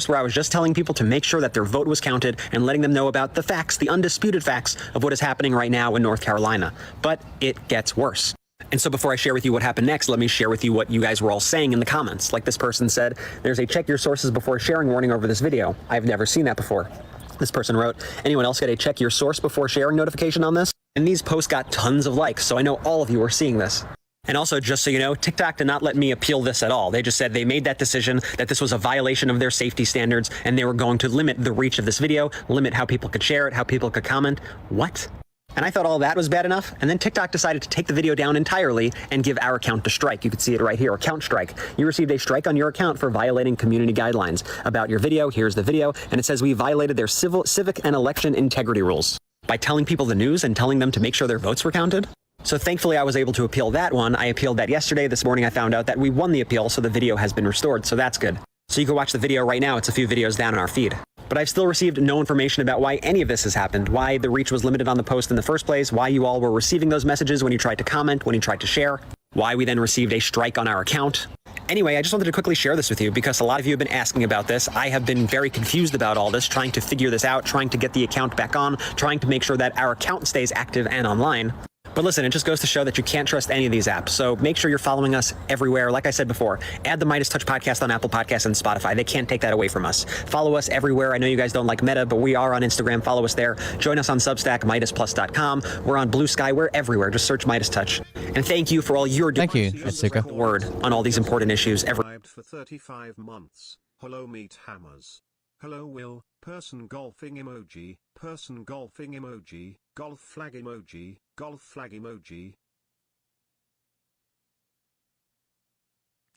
where I was just telling people to make sure that their vote was counted and letting them know about the facts, the undisputed facts of what is happening right now in North Carolina. But it gets worse. And so before I share with you what happened next, let me share with you what you guys were all saying in the comments. Like this person said, there's a check your sources before sharing warning over this video. I've never seen that before. This person wrote, anyone else get a check your source before sharing notification on this? And these posts got tons of likes, so I know all of you are seeing this. And also, just so you know, TikTok did not let me appeal this at all. They just said they made that decision that this was a violation of their safety standards, and they were going to limit the reach of this video, limit how people could share it, how people could comment. What? And I thought all that was bad enough, and then TikTok decided to take the video down entirely and give our account a strike. You can see it right here, account strike. You received a strike on your account for violating community guidelines about your video. Here's the video, and it says we violated their civic and election integrity rules by telling people the news and telling them to make sure their votes were counted. So thankfully I was able to appeal that one. I appealed that yesterday. This morning I found out that we won the appeal, so the video has been restored, so that's good. So you can watch the video right now. It's a few videos down in our feed. But I've still received no information about why any of this has happened, why the reach was limited on the post in the first place, why you all were receiving those messages when you tried to comment, when you tried to share, why we then received a strike on our account. Anyway, I just wanted to quickly share this with you because a lot of you have been asking about this. I have been very confused about all this, trying to figure this out, trying to get the account back on, trying to make sure that our account stays active and online. But listen, it just goes to show that you can't trust any of these apps. So make sure you're following us everywhere. Like I said before, add the Midas Touch podcast on Apple Podcasts and Spotify. They can't take that away from us. Follow us everywhere. I know you guys don't like Meta, but we are on Instagram. Follow us there. Join us on Substack, MidasPlus.com. We're on Blue Sky. We're everywhere. Just search Midas Touch. And thank you for all you're doing. Thank you, Atsuka. Word on all these important issues. For 35 months. Hello, Meat Hammers. Hello, Will. Person golfing emoji. Person golfing emoji. Golf flag emoji. Golf flag emoji.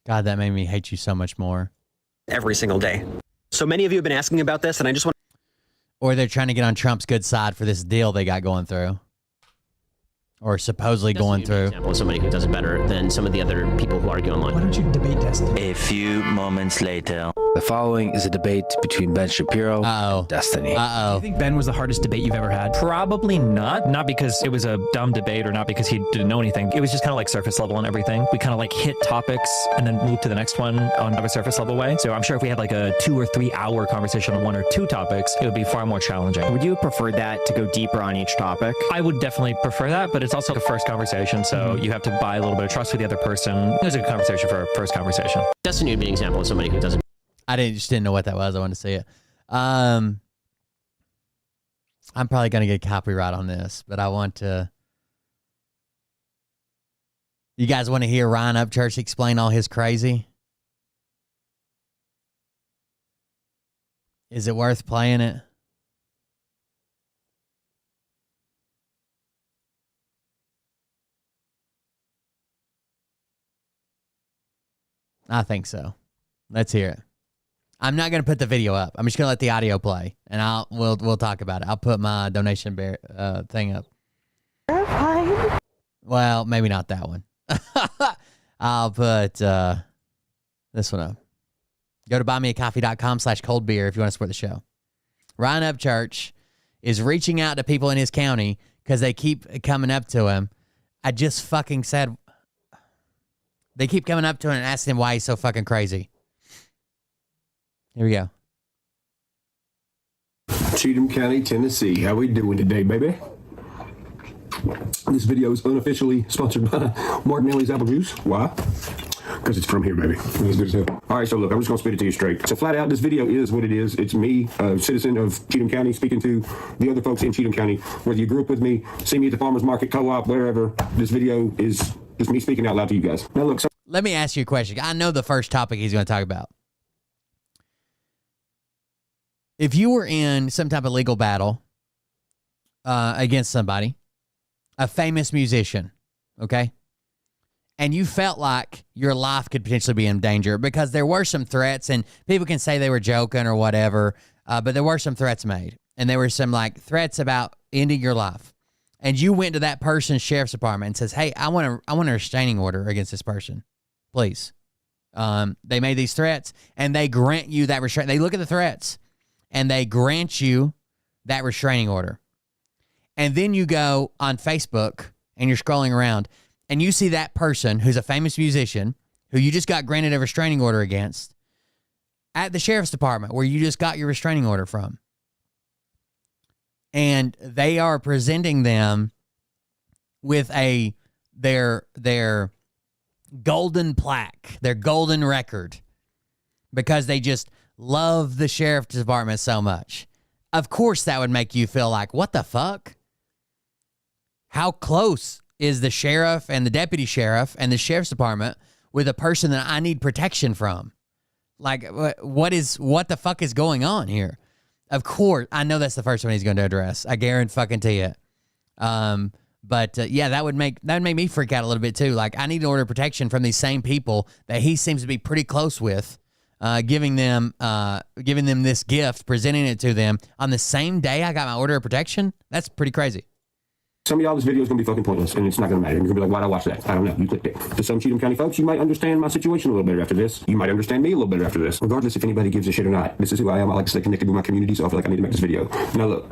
God, that made me hate you so much more. Every single day. So many of you have been asking about this, and I just want... Or they're trying to get on Trump's good side for this deal they got going through. Or supposedly going through. Example of somebody who does it better than some of the other people who argue online. Why don't you debate test? A few moments later. The following is a debate between Ben Shapiro and Destiny. Uh-oh. Do you think Ben was the hardest debate you've ever had? Probably not. Not because it was a dumb debate or not because he didn't know anything. It was just kind of like surface level and everything. We kind of like hit topics and then move to the next one on a surface level way. So I'm sure if we had like a 2 or 3 hour conversation on 1 or 2 topics, it would be far more challenging. Would you have preferred that to go deeper on each topic? I would definitely prefer that, but it's also a first conversation. So you have to buy a little bit of trust with the other person. It was a good conversation for a first conversation. Destiny would be an example of somebody who doesn't. I just didn't know what that was. I wanted to see it. I'm probably going to get copyright on this, but I want to. You guys want to hear Ryan Upchurch explain all his crazy? Is it worth playing it? I think so. Let's hear it. I'm not going to put the video up. I'm just going to let the audio play, and we'll talk about it. I'll put my donation thing up. Well, maybe not that one. I'll put this one up. Go to buymeacoffee.com/coldbeer if you want to support the show. Ryan Upchurch is reaching out to people in his county because they keep coming up to him. I just fucking said they keep coming up to him and asking him why he's so fucking crazy. Here we go. Cheatham County, Tennessee. How we doing today, baby? This video is unofficially sponsored by Martinelli's Apple Juice. Why? Because it's from here, baby. It's good as hell. All right, so look, I'm just going to spit it to you straight. So flat out, this video is what it is. It's me, a citizen of Cheatham County, speaking to the other folks in Cheatham County. Whether you grew up with me, see me at the farmer's market, co-op, wherever, this video is just me speaking out loud to you guys. Now, look. Let me ask you a question. I know the first topic he's going to talk about. If you were in some type of legal battle against somebody, a famous musician, okay, and you felt like your life could potentially be in danger because there were some threats, and people can say they were joking or whatever, but there were some threats made, and there were some like threats about ending your life, and you went to that person's sheriff's department and says, "Hey, I want a restraining order against this person, please." They made these threats, and they grant you that restraint. They look at the threats, and they grant you that restraining order. And then you go on Facebook and you're scrolling around and you see that person who's a famous musician who you just got granted a restraining order against at the sheriff's department where you just got your restraining order from. And they are presenting them with their golden plaque, their golden record, because they just love the sheriff's department so much. Of course, that would make you feel like, what the fuck? How close is the sheriff and the deputy sheriff and the sheriff's department with a person that I need protection from? Like, what the fuck is going on here? Of course, I know that's the first one he's going to address. I guarantee it. But yeah, that would make me freak out a little bit too. Like, I need to order protection from these same people that he seems to be pretty close with. Giving them this gift, presenting it to them on the same day I got my order of protection. That's pretty crazy. Some of y'all, this video is going to be fucking pointless, and it's not going to matter. You're going to be like, why'd I watch that? I don't know. You clicked it. To some Cheatham County folks, you might understand my situation a little better after this. You might understand me a little better after this. Regardless if anybody gives a shit or not, this is who I am. I like to stay connected with my community, so I feel like I need to make this video. Now look,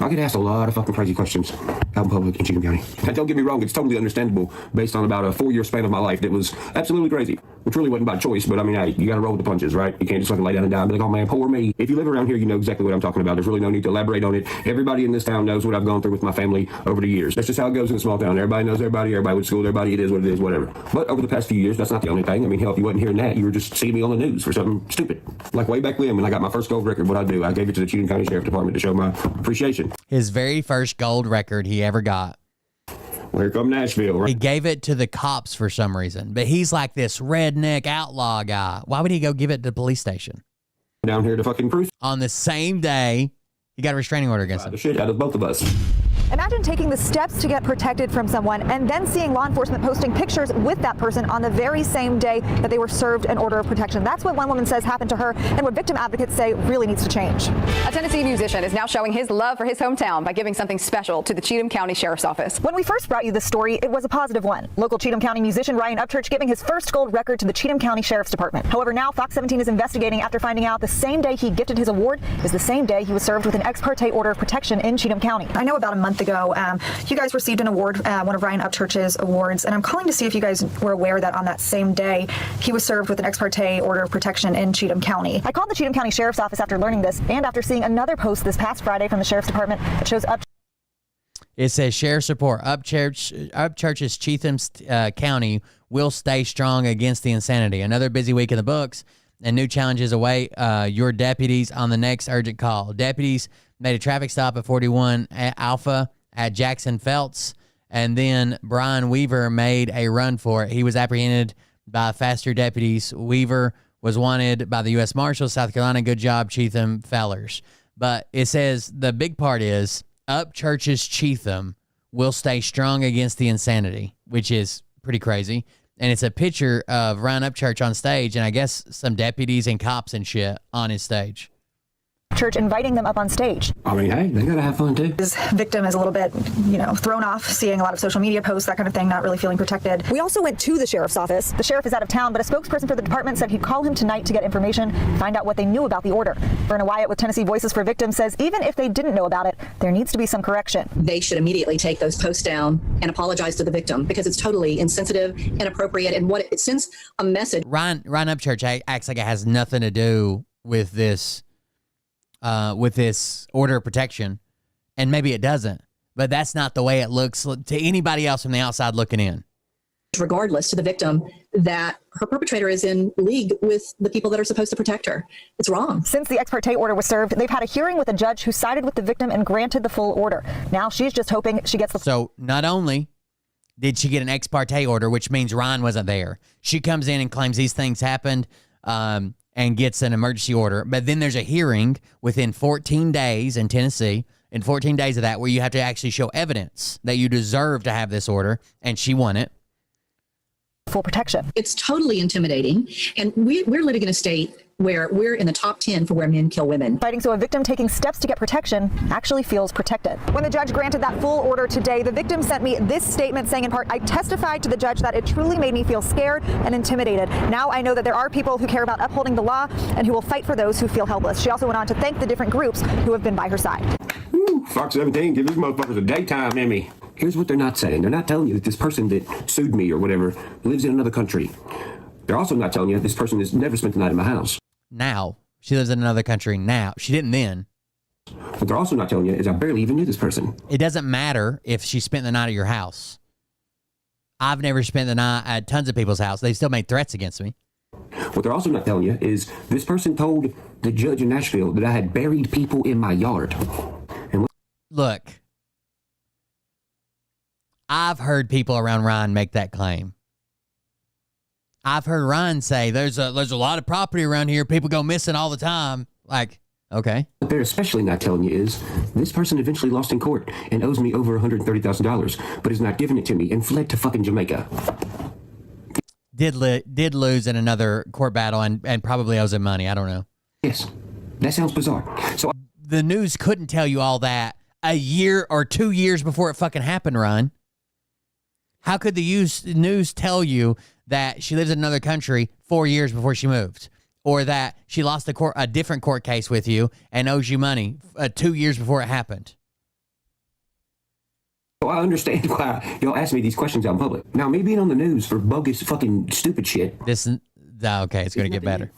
I get asked a lot of fucking crazy questions out in public in Cheatham County. And don't get me wrong, it's totally understandable based on about a 4-year span of my life that was absolutely crazy. Which really wasn't by choice, but I mean, hey, you gotta roll with the punches, right? You can't just fucking lay down and die and be like, oh man, poor me. If you live around here, you know exactly what I'm talking about. There's really no need to elaborate on it. Everybody in this town knows what I've gone through with my family over the years. That's just how it goes in a small town. Everybody knows everybody went to school with everybody, it is what it is, whatever. But over the past few years, that's not the only thing. I mean, hell, if you wasn't hearing that, you were just seeing me on the news for something stupid. Like way back when I got my first gold record, what I do, I gave it to the Cheatham County Sheriff Department to show my appreciation. His very first gold record he ever got. Well, here come Nashville, right? He gave it to the cops for some reason, but he's like this redneck outlaw guy. Why would he go give it to the police station? Down here to fucking proof. On the same day, he got a restraining order against him. The shit out of both of us. Imagine taking the steps to get protected from someone and then seeing law enforcement posting pictures with that person on the very same day that they were served an order of protection. That's what one woman says happened to her and what victim advocates say really needs to change. A Tennessee musician is now showing his love for his hometown by giving something special to the Cheatham County Sheriff's Office. When we first brought you this story, it was a positive one. Local Cheatham County musician Ryan Upchurch giving his first gold record to the Cheatham County Sheriff's Department. However, now Fox 17 is investigating after finding out the same day he gifted his award is the same day he was served with an ex parte order of protection in Cheatham County. I know about a month ago, you guys received an award, one of Ryan Upchurch's awards, and I'm calling to see if you guys were aware that on that same day he was served with an ex parte order of protection in Cheatham County. I called the Cheatham County Sheriff's Office after learning this and after seeing another post this past Friday from the Sheriff's Department that shows Upchurch. It says Sheriff's report. Upchurch's Cheatham County will stay strong against the insanity. Another busy week in the books and new challenges await your deputies on the next urgent call. Deputies made a traffic stop at 41 Alpha at Jackson Felts, and then Brian Weaver made a run for it. He was apprehended by faster deputies. Weaver was wanted by the U.S. Marshals, South Carolina. Good job, Cheatham fellers. But it says the big part is Upchurch's Cheatham will stay strong against the insanity, which is pretty crazy. And it's a picture of Ryan Upchurch on stage, and I guess some deputies and cops and shit on his stage. Church inviting them up on stage. I mean, hey, they gotta have fun too. His victim is a little bit, thrown off, seeing a lot of social media posts, that kind of thing, not really feeling protected. We also went to the sheriff's office. The sheriff is out of town, but a spokesperson for the department said he'd call him tonight to get information, find out what they knew about the order. Verna Wyatt with Tennessee Voices for Victims says even if they didn't know about it, there needs to be some correction. They should immediately take those posts down and apologize to the victim because it's totally insensitive, inappropriate, and it sends a message. Ryan Upchurch acts like it has nothing to do with this order of protection, and maybe it doesn't, but that's not the way it looks to anybody else from the outside looking in. Regardless to the victim that her perpetrator is in league with the people that are supposed to protect her. It's wrong. Since the ex parte order was served, they've had a hearing with a judge who sided with the victim and granted the full order. Now she's just hoping she gets the... So not only did she get an ex parte order, which means Ryan wasn't there, she comes in and claims these things happened, and gets an emergency order. But then there's a hearing within 14 days in Tennessee, in 14 days of that, where you have to actually show evidence that you deserve to have this order, and she won it. Full protection. It's totally intimidating, and we're living in a state where we're in the top 10 for where men kill women. Fighting so a victim taking steps to get protection actually feels protected. When the judge granted that full order today, the victim sent me this statement saying in part, I testified to the judge that it truly made me feel scared and intimidated. Now I know that there are people who care about upholding the law and who will fight for those who feel helpless. She also went on to thank the different groups who have been by her side. Woo, Fox 17, give these motherfuckers a daytime Emmy. Here's what they're not saying. They're not telling you that this person that sued me or whatever lives in another country. They're also not telling you this person has never spent the night in my house. Now. She lives in another country now. She didn't then. What they're also not telling you is I barely even knew this person. It doesn't matter if she spent the night at your house. I've never spent the night at tons of people's house. They still made threats against me. What they're also not telling you is this person told the judge in Nashville that I had buried people in my yard. And look, I've heard people around Ryan make that claim. I've heard Ryan say there's a lot of property around here. People go missing all the time. Like, okay. What they're especially not telling you is this person eventually lost in court and owes me over $130,000, but has not given it to me and fled to fucking Jamaica. Did lose in another court battle and probably owes him money. I don't know. Yes, that sounds bizarre. So the news couldn't tell you all that a year or 2 years before it fucking happened, Ryan. How could the news tell you that she lives in another country 4 years before she moved? Or that she lost a different court case with you and owes you money 2 years before it happened? Well, I understand why y'all ask me these questions out in public. Now, me being on the news for bogus fucking stupid shit. Okay, it's going to get better.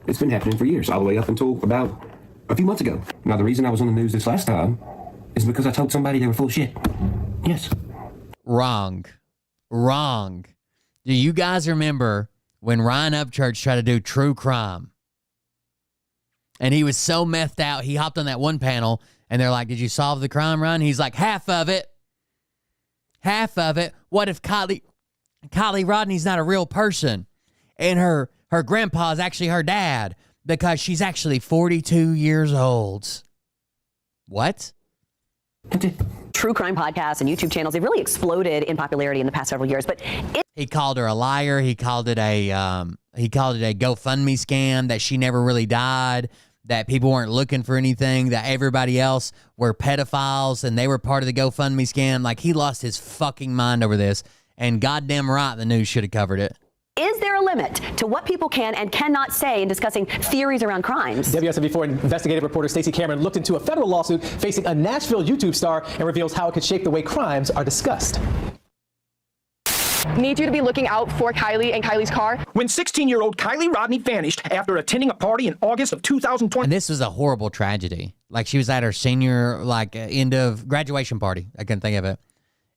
It's been happening for years, all the way up until about a few months ago. Now, the reason I was on the news this last time is because I told somebody they were full of shit. Yes. Wrong. Do you guys remember when Ryan Upchurch tried to do true crime? And he was so methed out, he hopped on that one panel, and they're like, did you solve the crime, Ryan? He's like, half of it. Half of it. What if Kylie Rodney's not a real person? And her grandpa is actually her dad because she's actually 42 years old. What? True crime podcasts and YouTube channels, they've really exploded in popularity in the past several years. But he called her a liar. He called it a GoFundMe scam, that she never really died, that people weren't looking for anything, that everybody else were pedophiles and they were part of the GoFundMe scam. Like, he lost his fucking mind over this, and goddamn right the news should have covered it. Is there a limit to what people can and cannot say in discussing theories around crimes? WSMV4 investigative reporter Stacey Cameron looked into a federal lawsuit facing a Nashville YouTube star and reveals how it could shape the way crimes are discussed. Need you to be looking out for Kylie and Kylie's car. When 16-year-old Kylie Rodney vanished after attending a party in August of 2020. And this was a horrible tragedy. Like, she was at her senior, end of graduation party. I couldn't think of it.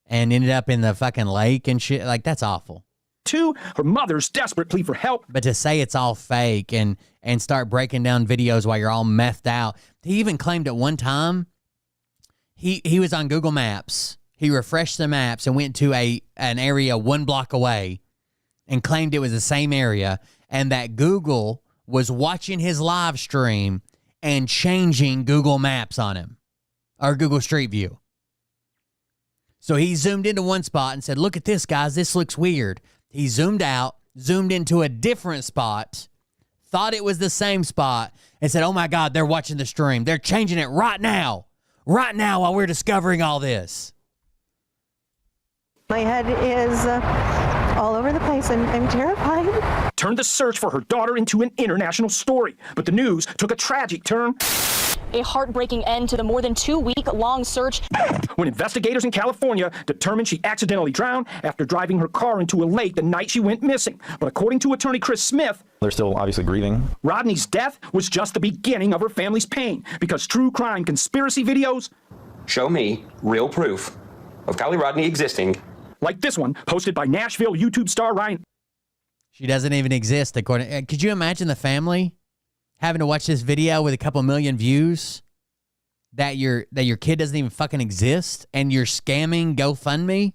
And ended up in the fucking lake and shit. Like, that's awful. Her mother's desperate plea for help. But to say it's all fake and start breaking down videos while you're all methed out. He even claimed at one time he was on Google Maps. He refreshed the maps and went to an area 1 block away and claimed it was the same area, and that Google was watching his live stream and changing Google Maps on him, or Google Street View. So he zoomed into one spot and said, "Look at this, guys. This looks weird." He zoomed out, zoomed into a different spot, thought it was the same spot, and said, "Oh my God, they're watching the stream. They're changing it right now while we're discovering all this." My head is all over the place. I'm terrified. Turned the search for her daughter into an international story, but the news took a tragic turn. A heartbreaking end to the more than 2-week-long search. When investigators in California determined she accidentally drowned after driving her car into a lake the night she went missing. But according to attorney Chris Smith, they're still obviously grieving. Rodney's death was just the beginning of her family's pain, because true crime conspiracy videos show me real proof of Kylie Rodney existing. Like this one, posted by Nashville YouTube star Ryan. She doesn't even exist, according. Could you imagine the family having to watch this video with a couple million views, that your kid doesn't even fucking exist, and you're scamming GoFundMe?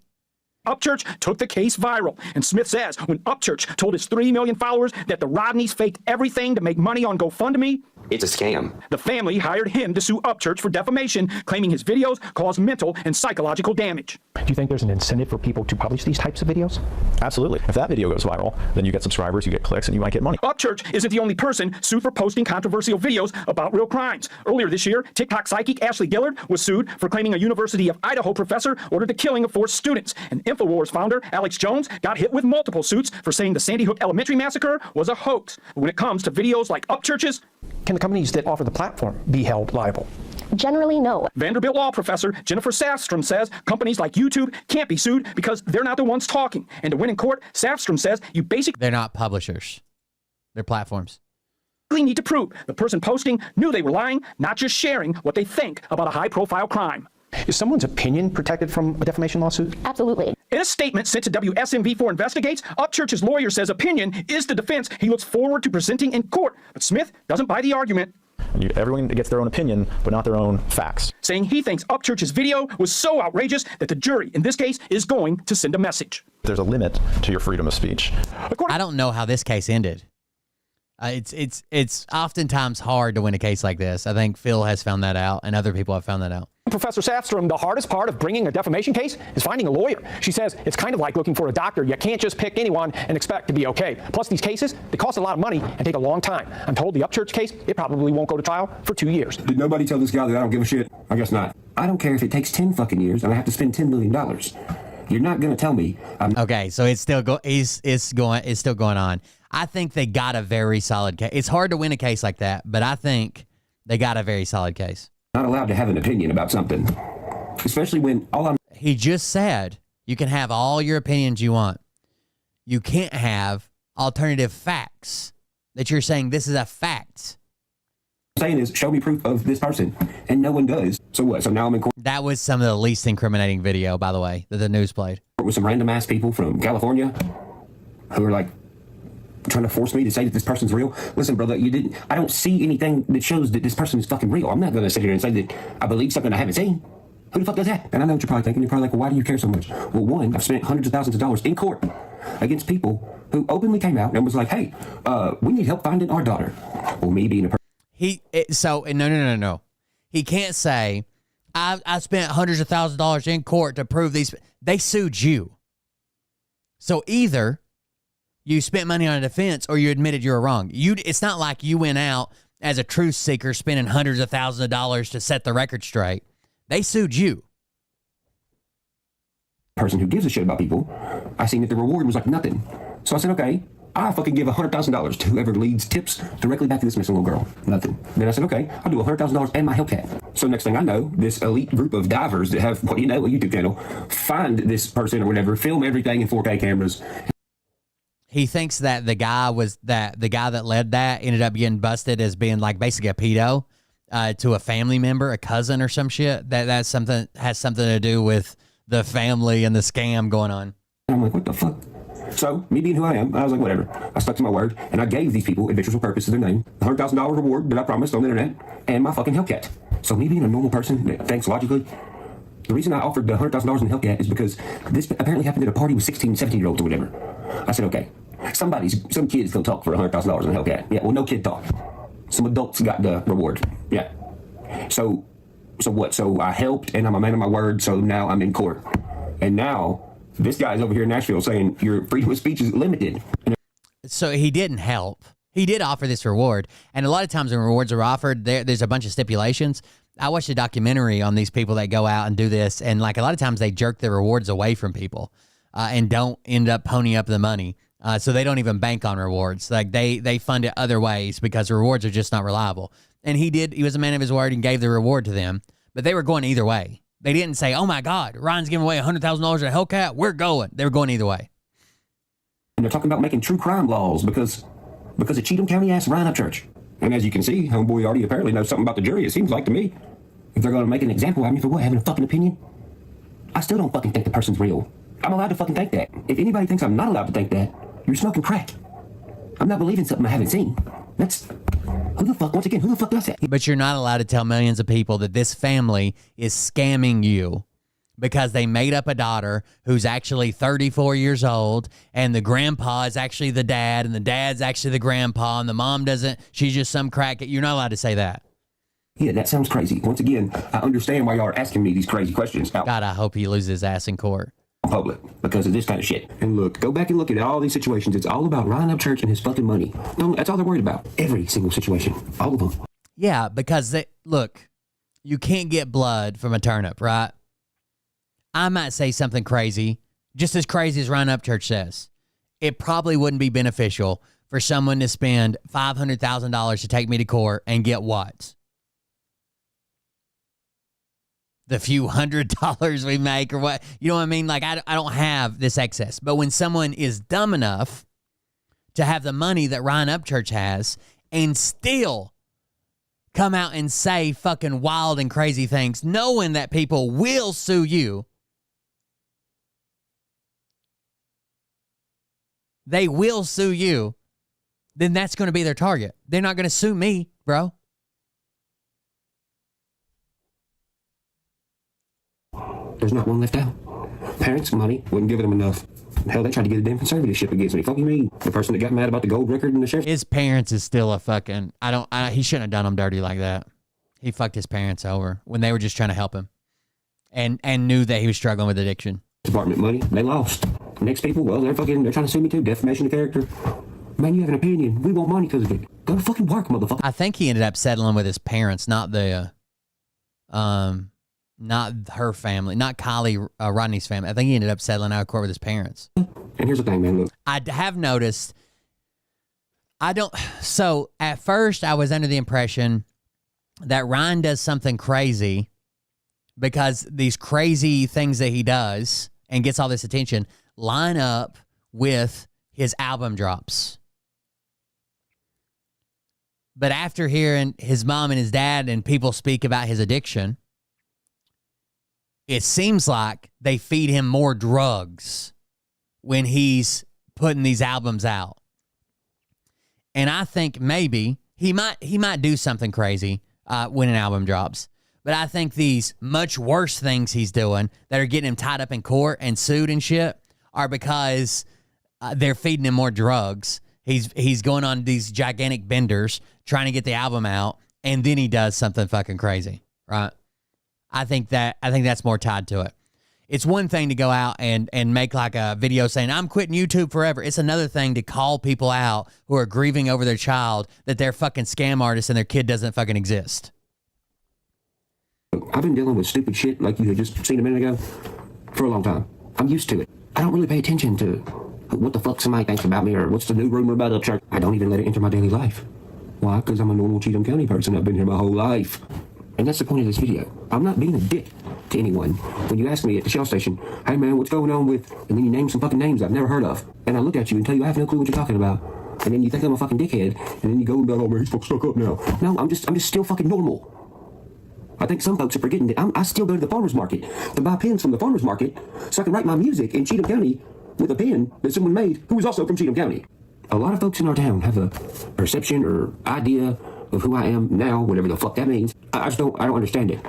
Upchurch took the case viral, and Smith says when Upchurch told his 3 million followers that the Rodneys faked everything to make money on GoFundMe, it's a scam. The family hired him to sue Upchurch for defamation, claiming his videos caused mental and psychological damage. Do you think there's an incentive for people to publish these types of videos? Absolutely. If that video goes viral, then you get subscribers, you get clicks, and you might get money. Upchurch isn't the only person sued for posting controversial videos about real crimes. Earlier this year, TikTok psychic Ashley Gillard was sued for claiming a University of Idaho professor ordered the killing of 4 students. And InfoWars founder Alex Jones got hit with multiple suits for saying the Sandy Hook Elementary massacre was a hoax. When it comes to videos like Upchurch's, can the companies that offer the platform be held liable? Generally, no. Vanderbilt law professor Jennifer Safstrom says companies like YouTube can't be sued because they're not the ones talking. And to win in court, Safstrom says you basically... They're not publishers. They're platforms. ...need to prove the person posting knew they were lying, not just sharing what they think about a high-profile crime. Is someone's opinion protected from a defamation lawsuit? Absolutely. In a statement sent to WSMV4 Investigates, Upchurch's lawyer says opinion is the defense he looks forward to presenting in court. But Smith doesn't buy the argument. Everyone gets their own opinion, but not their own facts. Saying he thinks Upchurch's video was so outrageous that the jury, in this case, is going to send a message. There's a limit to your freedom of speech. I don't know how this case ended. It's oftentimes hard to win a case like this. I think Phil has found that out, and other people have found that out. Professor Safstrom, the hardest part of bringing a defamation case is finding a lawyer. She says it's kind of like looking for a doctor. You can't just pick anyone and expect to be okay. Plus, these cases, they cost a lot of money and take a long time. I'm told the Upchurch case, it probably won't go to trial for 2 years. Did nobody tell this guy that I don't give a shit? I guess not. I don't care if it takes 10 fucking years and I have to spend $10 million. You're not going to tell me. Okay, so it's still going on. I think they got a very solid case. It's hard to win a case like that, but I think they got a very solid case. Not allowed to have an opinion about something, especially when He just said you can have all your opinions you want. You can't have alternative facts that you're saying this is a fact. Saying is show me proof of this person, and no one does. So what? So now I'm in court. That was some of the least incriminating video, by the way, that the news played. With some random ass people from California who are like trying to force me to say that this person's real. Listen, brother, I don't see anything that shows that this person is fucking real. I'm not going to sit here and say that I believe something I haven't seen. Who the fuck does that? And I know what you're probably thinking. You're probably like, well, why do you care so much? Well, one, I've spent hundreds of thousands of dollars in court against people who openly came out and was like, hey, we need help finding our daughter. Well, me being a person. No. He can't say I spent hundreds of thousands of dollars in court to prove these. They sued you. So either you spent money on a defense or you admitted you were wrong. It's not like you went out as a truth seeker spending hundreds of thousands of dollars to set the record straight. They sued you. Person who gives a shit about people, I seen that the reward was like nothing. So I said, okay, I'll fucking give $100,000 to whoever leads tips directly back to this missing little girl. Nothing. Then I said, okay, I'll do $100,000 and my Hellcat. So next thing I know, this elite group of divers that have, a YouTube channel, find this person or whatever, film everything in 4K cameras. He thinks that the guy that led that ended up getting busted as being like basically a pedo to a family member, a cousin or some shit. Has something to do with the family and the scam going on. I'm like, what the fuck? So, me being who I am, I was like, whatever. I stuck to my word, and I gave these people Adventures with Purpose as their name, the $100,000 reward that I promised on the internet, and my fucking Hellcat. So, me being a normal person that thinks logically, the reason I offered the $100,000 in the Hellcat is because this apparently happened at a party with 16, 17-year-olds or whatever. I said, okay, some kids go talk for $100,000 in a Hellcat. Yeah, well, no kid talk. Some adults got the reward. Yeah. So what? So I helped, and I'm a man of my word, so now I'm in court. And now this guy's over here in Nashville saying your freedom of speech is limited. So he didn't help. He did offer this reward. And a lot of times when rewards are offered, there's a bunch of stipulations. I watched a documentary on these people that go out and do this. And like a lot of times they jerk the rewards away from people and don't end up ponying up the money. So they don't even bank on rewards. Like they fund it other ways because rewards are just not reliable. And he was a man of his word and gave the reward to them. But they were going either way. They didn't say, oh my God, Ryan's giving away $100,000 at a Hellcat. We're going. They were going either way. And they're talking about making true crime laws because of Cheatham County ass Ryan Upchurch. And as you can see, homeboy already apparently knows something about the jury, it seems like to me. If they're going to make an example out of me for what, having a fucking opinion? I still don't fucking think the person's real. I'm allowed to fucking think that. If anybody thinks I'm not allowed to think that, you're smoking crack. I'm not believing something I haven't seen. Who the fuck does that? But you're not allowed to tell millions of people that this family is scamming you because they made up a daughter who's actually 34 years old and the grandpa is actually the dad and the dad's actually the grandpa and the mom doesn't, she's just some crack. You're not allowed to say that. Yeah, that sounds crazy. Once again, I understand why y'all are asking me these crazy questions. God, I hope he loses his ass in court. Public because of this kind of shit. And look, go back and look at all these situations. It's all about Ryan Upchurch and his fucking money. That's all they're worried about. Every single situation. All of them. Yeah, because look, you can't get blood from a turnip, right? I might say something crazy, just as crazy as Ryan Upchurch says. It probably wouldn't be beneficial for someone to spend $500,000 to take me to court and get what? The few $100 we make or what, you know what I mean? Like, I don't have this excess. But when someone is dumb enough to have the money that Ryan Upchurch has and still come out and say fucking wild and crazy things, knowing that people will sue you, they will sue you, then that's going to be their target. They're not going to sue me, bro. There's not one left out. Parents' money wouldn't give them enough. Hell, they tried to get a damn conservatorship against me. Fuck you mean? The person that got mad about the gold record in the sheriff. His parents is still a fucking... he shouldn't have done them dirty like that. He fucked his parents over when they were just trying to help him. And knew that he was struggling with addiction. Department money, they lost. Next people, well, they're trying to sue me too. Defamation of character. Man, you have an opinion. We want money because of it. Go to fucking work, motherfucker. I think he ended up settling with his parents, not her family, not Kylie Rodney's family. I think he ended up settling out of court with his parents. And here's the thing, man. Look, I have noticed. So at first, I was under the impression that Ryan does something crazy because these crazy things that he does and gets all this attention line up with his album drops. But after hearing his mom and his dad and people speak about his addiction, it seems like they feed him more drugs when he's putting these albums out. And I think maybe he might do something crazy when an album drops. But I think these much worse things he's doing that are getting him tied up in court and sued and shit are because they're feeding him more drugs. He's going on these gigantic benders trying to get the album out, and then he does something fucking crazy, right? I think that's more tied to it. It's one thing to go out and make like a video saying, I'm quitting YouTube forever. It's another thing to call people out who are grieving over their child that they're fucking scam artists and their kid doesn't fucking exist. I've been dealing with stupid shit like you had just seen a minute ago for a long time. I'm used to it. I don't really pay attention to what the fuck somebody thinks about me or what's the new rumor about Upchurch. I don't even let it enter my daily life. Why? Because I'm a normal Cheatham County person. I've been here my whole life. And that's the point of this video. I'm not being a dick to anyone. When you ask me at the Shell station, hey man, what's going on with, and then you name some fucking names I've never heard of, and I look at you and tell you I have no clue what you're talking about, and then you think I'm a fucking dickhead, and then you go and be like, oh man, he's fucking stuck up now. No, I'm just still fucking normal. I think some folks are forgetting that I still go to the farmer's market to buy pens from the farmer's market so I can write my music in Cheatham County with a pen that someone made who was also from Cheatham County. A lot of folks in our town have a perception or idea of who I am now, whatever the fuck that means. I don't understand it.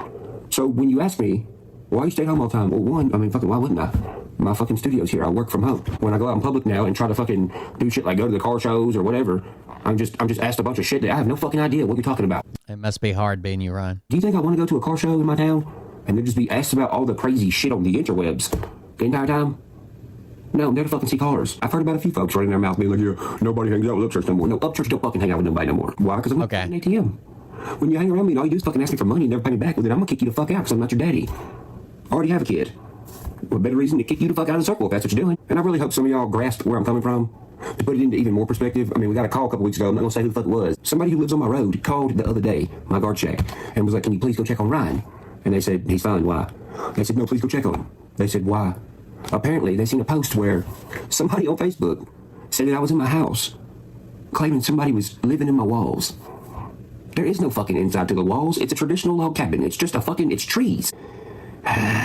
So when you ask me, why you stay home all the time? Well, one, I mean, fucking, why wouldn't I? My fucking studio's here. I work from home. When I go out in public now and try to fucking do shit like go to the car shows or whatever, I'm just asked a bunch of shit that I have no fucking idea what you're talking about. It must be hard being you, Ryan. Do you think I want to go to a car show in my town and then just be asked about all the crazy shit on the interwebs the entire time? No, never fucking see callers. I've heard about a few folks running their mouth being like, yeah, nobody hangs out with Upchurch no more. No, Upchurch don't fucking hang out with nobody no more. Why? Because I'm not an ATM. When you hang around me and all you do is fucking ask me for money and never pay me back, well then I'm gonna kick you the fuck out because I'm not your daddy. I already have a kid. What better reason to kick you the fuck out of the circle if that's what you're doing? And I really hope some of y'all grasp where I'm coming from. To put it into even more perspective, I mean, we got a call a couple weeks ago. I'm not gonna say who the fuck it was. Somebody who lives on my road called the other day, my guard check, and was like, can you please go check on Ryan? And they said, he's fine, why? They said, no, please go check on him. They said, why? Apparently, they seen a post where somebody on Facebook said that I was in my house, claiming somebody was living in my walls. There is no fucking inside to the walls. It's a traditional log cabin. It's just it's trees.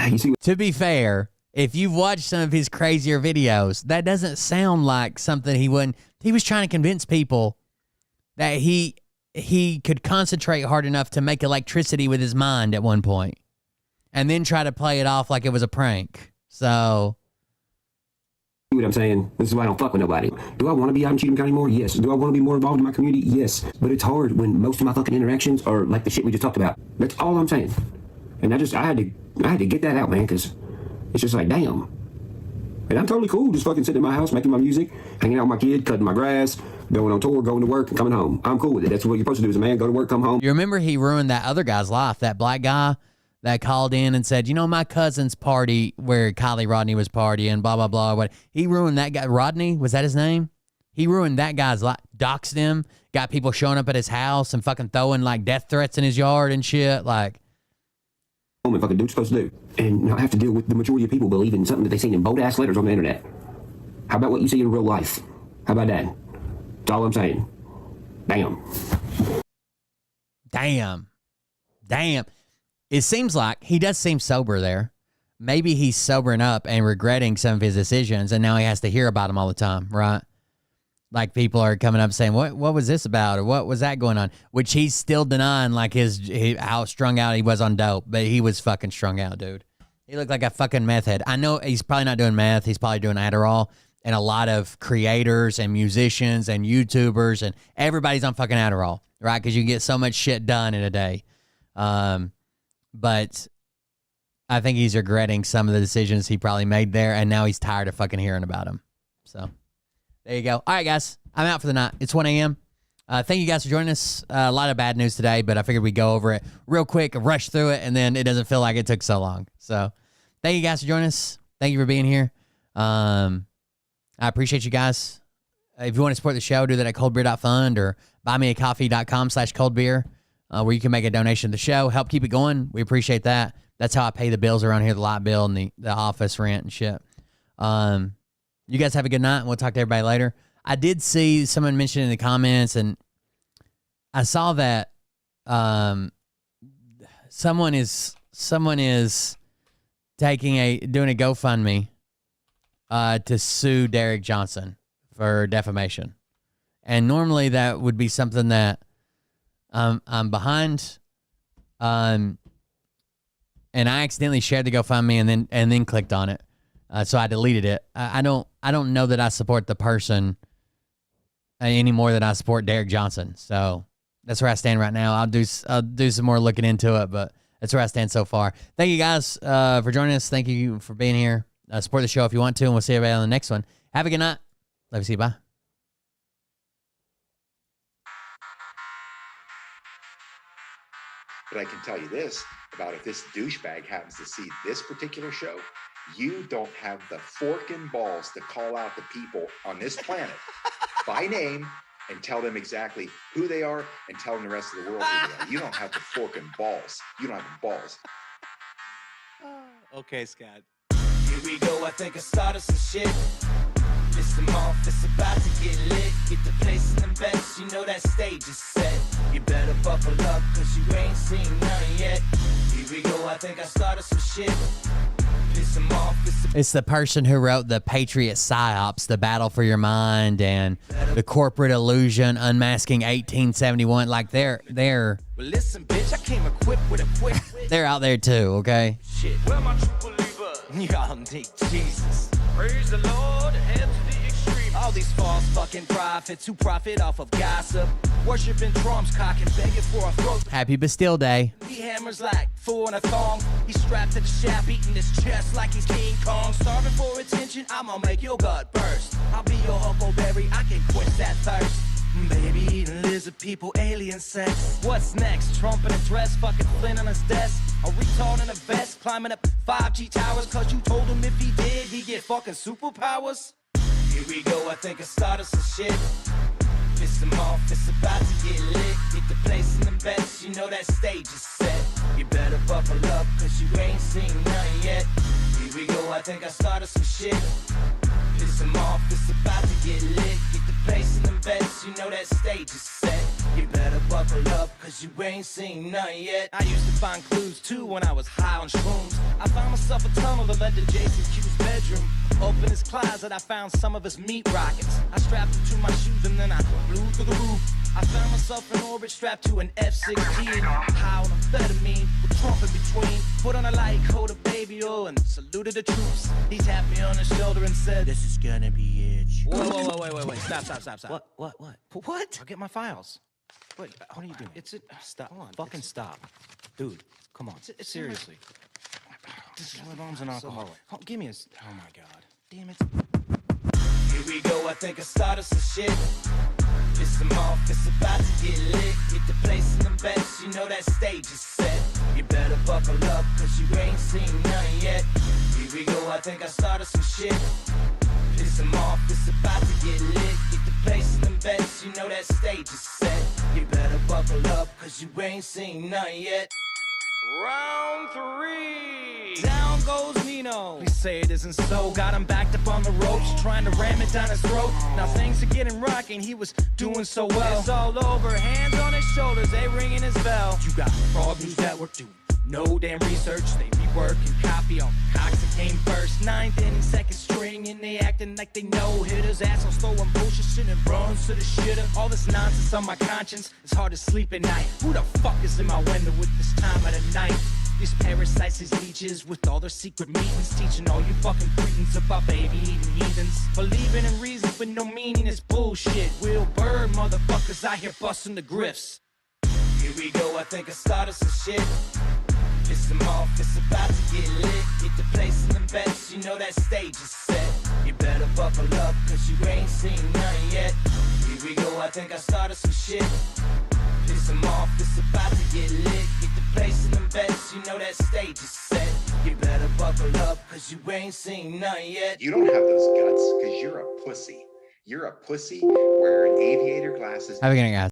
You see? To be fair, if you've watched some of his crazier videos, that doesn't sound like something he wouldn't. He was trying to convince people that he could concentrate hard enough to make electricity with his mind at one point, and then try to play it off like it was a prank. So, See what I'm saying? This is why I don't fuck with nobody. Do I want to be out in Cheatham County more? Yes. Do I want to be more involved in my community? Yes. But it's hard when most of my fucking interactions are like the shit we just talked about. That's all I'm saying. And I had to get that out, man, because it's just like, damn. And I'm totally cool just fucking sitting in my house, making my music, hanging out with my kid, cutting my grass, going on tour, going to work, and coming home. I'm cool with it. That's what you're supposed to do as a man. Go to work, come home. You remember he ruined that other guy's life, that black guy that called in and said, you know, my cousin's party where Kylie Rodney was partying, blah, blah, blah. What he ruined that guy. Rodney, was that his name? He ruined that guy's life, doxed him, got people showing up at his house and fucking throwing like death threats in his yard and shit. Like, and fucking do what you're supposed to do. And not have to deal with the majority of people believing something that they seen in bold ass letters on the internet. How about what you see in real life? How about that? That's all I'm saying. Damn. Damn. It seems like he does seem sober there. Maybe he's sobering up and regretting some of his decisions, and now he has to hear about them all the time, right? Like people are coming up saying, what was this about? Or what was that going on? Which he's still denying, like how strung out he was on dope. But he was fucking strung out, dude. He looked like a fucking meth head. I know he's probably not doing meth. He's probably doing Adderall. And a lot of creators and musicians and YouTubers and everybody's on fucking Adderall, right? Because you can get so much shit done in a day. But I think he's regretting some of the decisions he probably made there. And now he's tired of fucking hearing about them. So there you go. All right, guys. I'm out for the night. It's 1 a.m. Thank you guys for joining us. A lot of bad news today, but I figured we'd go over it real quick, rush through it, and then it doesn't feel like it took so long. So thank you guys for joining us. Thank you for being here. I appreciate you guys. If you want to support the show, do that at coldbeer.fund or buymeacoffee.com/coldbeer, where you can make a donation to the show. Help keep it going. We appreciate that. That's how I pay the bills around here, the light bill and the office rent and shit. You guys have a good night, and we'll talk to everybody later. I did see someone mention in the comments, and I saw that someone is doing a GoFundMe to sue Derek Johnson for defamation. And normally that would be something that I'm behind. And I accidentally shared the GoFundMe and then clicked on it. So I deleted it. I don't know that I support the person any more than I support Derek Johnson. So that's where I stand right now. I'll do some more looking into it, but That's where I stand so far. Thank you guys for joining us. Thank you for being here. Support the show if you want to, and we'll see everybody on the next one. Have a good night. Love you. See you. Bye. But I can tell you this about if this douchebag happens to see this particular show, you don't have the forking balls to call out the people on this planet by name and tell them exactly who they are and tell them the rest of the world who they are. You don't have the forking balls. You don't have the balls. Okay, Scott. Here we go, I think I started some shit. Listen off, it's about to get lit. Get the place in the best, you know that stage is set. You better buckle up, cause you ain't seen none yet. Here we go, I think I started some shit. Listen off, It's the person who wrote the Patriot Psyops, The Battle for Your Mind, and The Corporate Illusion, Unmasking 1871. Like they're well, listen, bitch, I came equipped with a quick they're out there too, okay? shit. Where my true believer? Y'all need Jesus. Praise the Lord, head to the extreme. All these false fucking prophets who profit off of gossip, worshiping Trump's cock and begging for a throat. Happy Bastille Day. He hammers like four in a thong. He's strapped to the shaft, beating his chest like he's King Kong. Starving for attention, I'ma make your gut burst. I'll be your huckleberry, I can quench that thirst. Baby eating lizard people, alien sex. What's next? Trump in a dress, fucking Flynn on his desk. A retard in a vest, climbing up 5G towers. Cause you told him if he did, he'd get fucking superpowers. Here we go, I think I started some shit. Piss him off, it's about to get lit. Get the place in the best, you know that stage is set. You better buckle up, cause you ain't seen none yet. Here we go, I think I started some shit. Piss him off, it's about to get lit. Get the place in the best, you know that stage is set. You better buckle up, cause you ain't seen none yet. I used to find clues too when I was high on shrooms. I found myself a tunnel that led to Jason Q's bedroom. Open his closet, I found some of his meat rockets. I strapped him to my shoes and then I flew through the roof. I found myself in orbit strapped to an F-16. High on amphetamine, with Trump in between. Put on a light coat of baby oil and saluted the troops. He tapped me on the shoulder and said, "This is gonna be it." Whoa, wait. Stop. What? I'll get my files. Wait, what are you doing? Stop. Hold on. Fucking stop. Dude, come on. Seriously. My mom's an alcoholic. Oh, give me a... Oh, my God. Damn it. Here we go. I think I started some shit. Piss him off. It's about to get lit. Get the place in the best. You know that stage is set. You better buckle up, cause you ain't seen none yet. Here we go. I think I started some shit. Piss him off. It's about to get lit. Get the place in the best. You know that stage is set. You better buckle up, cause you ain't seen none yet. Round 3. Down goes Nino. Please say it isn't so. Got him backed up on the ropes, trying to ram it down his throat. Now things are getting rocking. He was doing so well. It's all over. Hands on his shoulders. They ringing his bell. You got Fraud News Network doing no damn research. They rework and copy on Cox that came first. 9th inning, second string, and they acting like they know hitters. Assholes throwing bullshit shit and runs to the shitter. All this nonsense on my conscience. It's hard to sleep at night. Who the fuck is in my window with this time of the night? These parasites, these leeches, with all their secret meetings, teaching all you fucking cretins about baby-eating heathens. Believing in reason with no meaning is bullshit. Will Bird motherfuckers out here busting the grifts. Here we go, I think I started some shit. Piss him off, it's about to get lit. Get the place in the best, you know that stage is set. You better buckle up, cause you ain't seen none yet. Here we go, I think I started some shit. Piss him off, it's about to get lit. Get the place in the best, you know that stage is set. You better buckle up, cause you ain't seen none yet. You don't have those guts because you're a pussy. You're a pussy wearing aviator glasses. Have a good night, guys.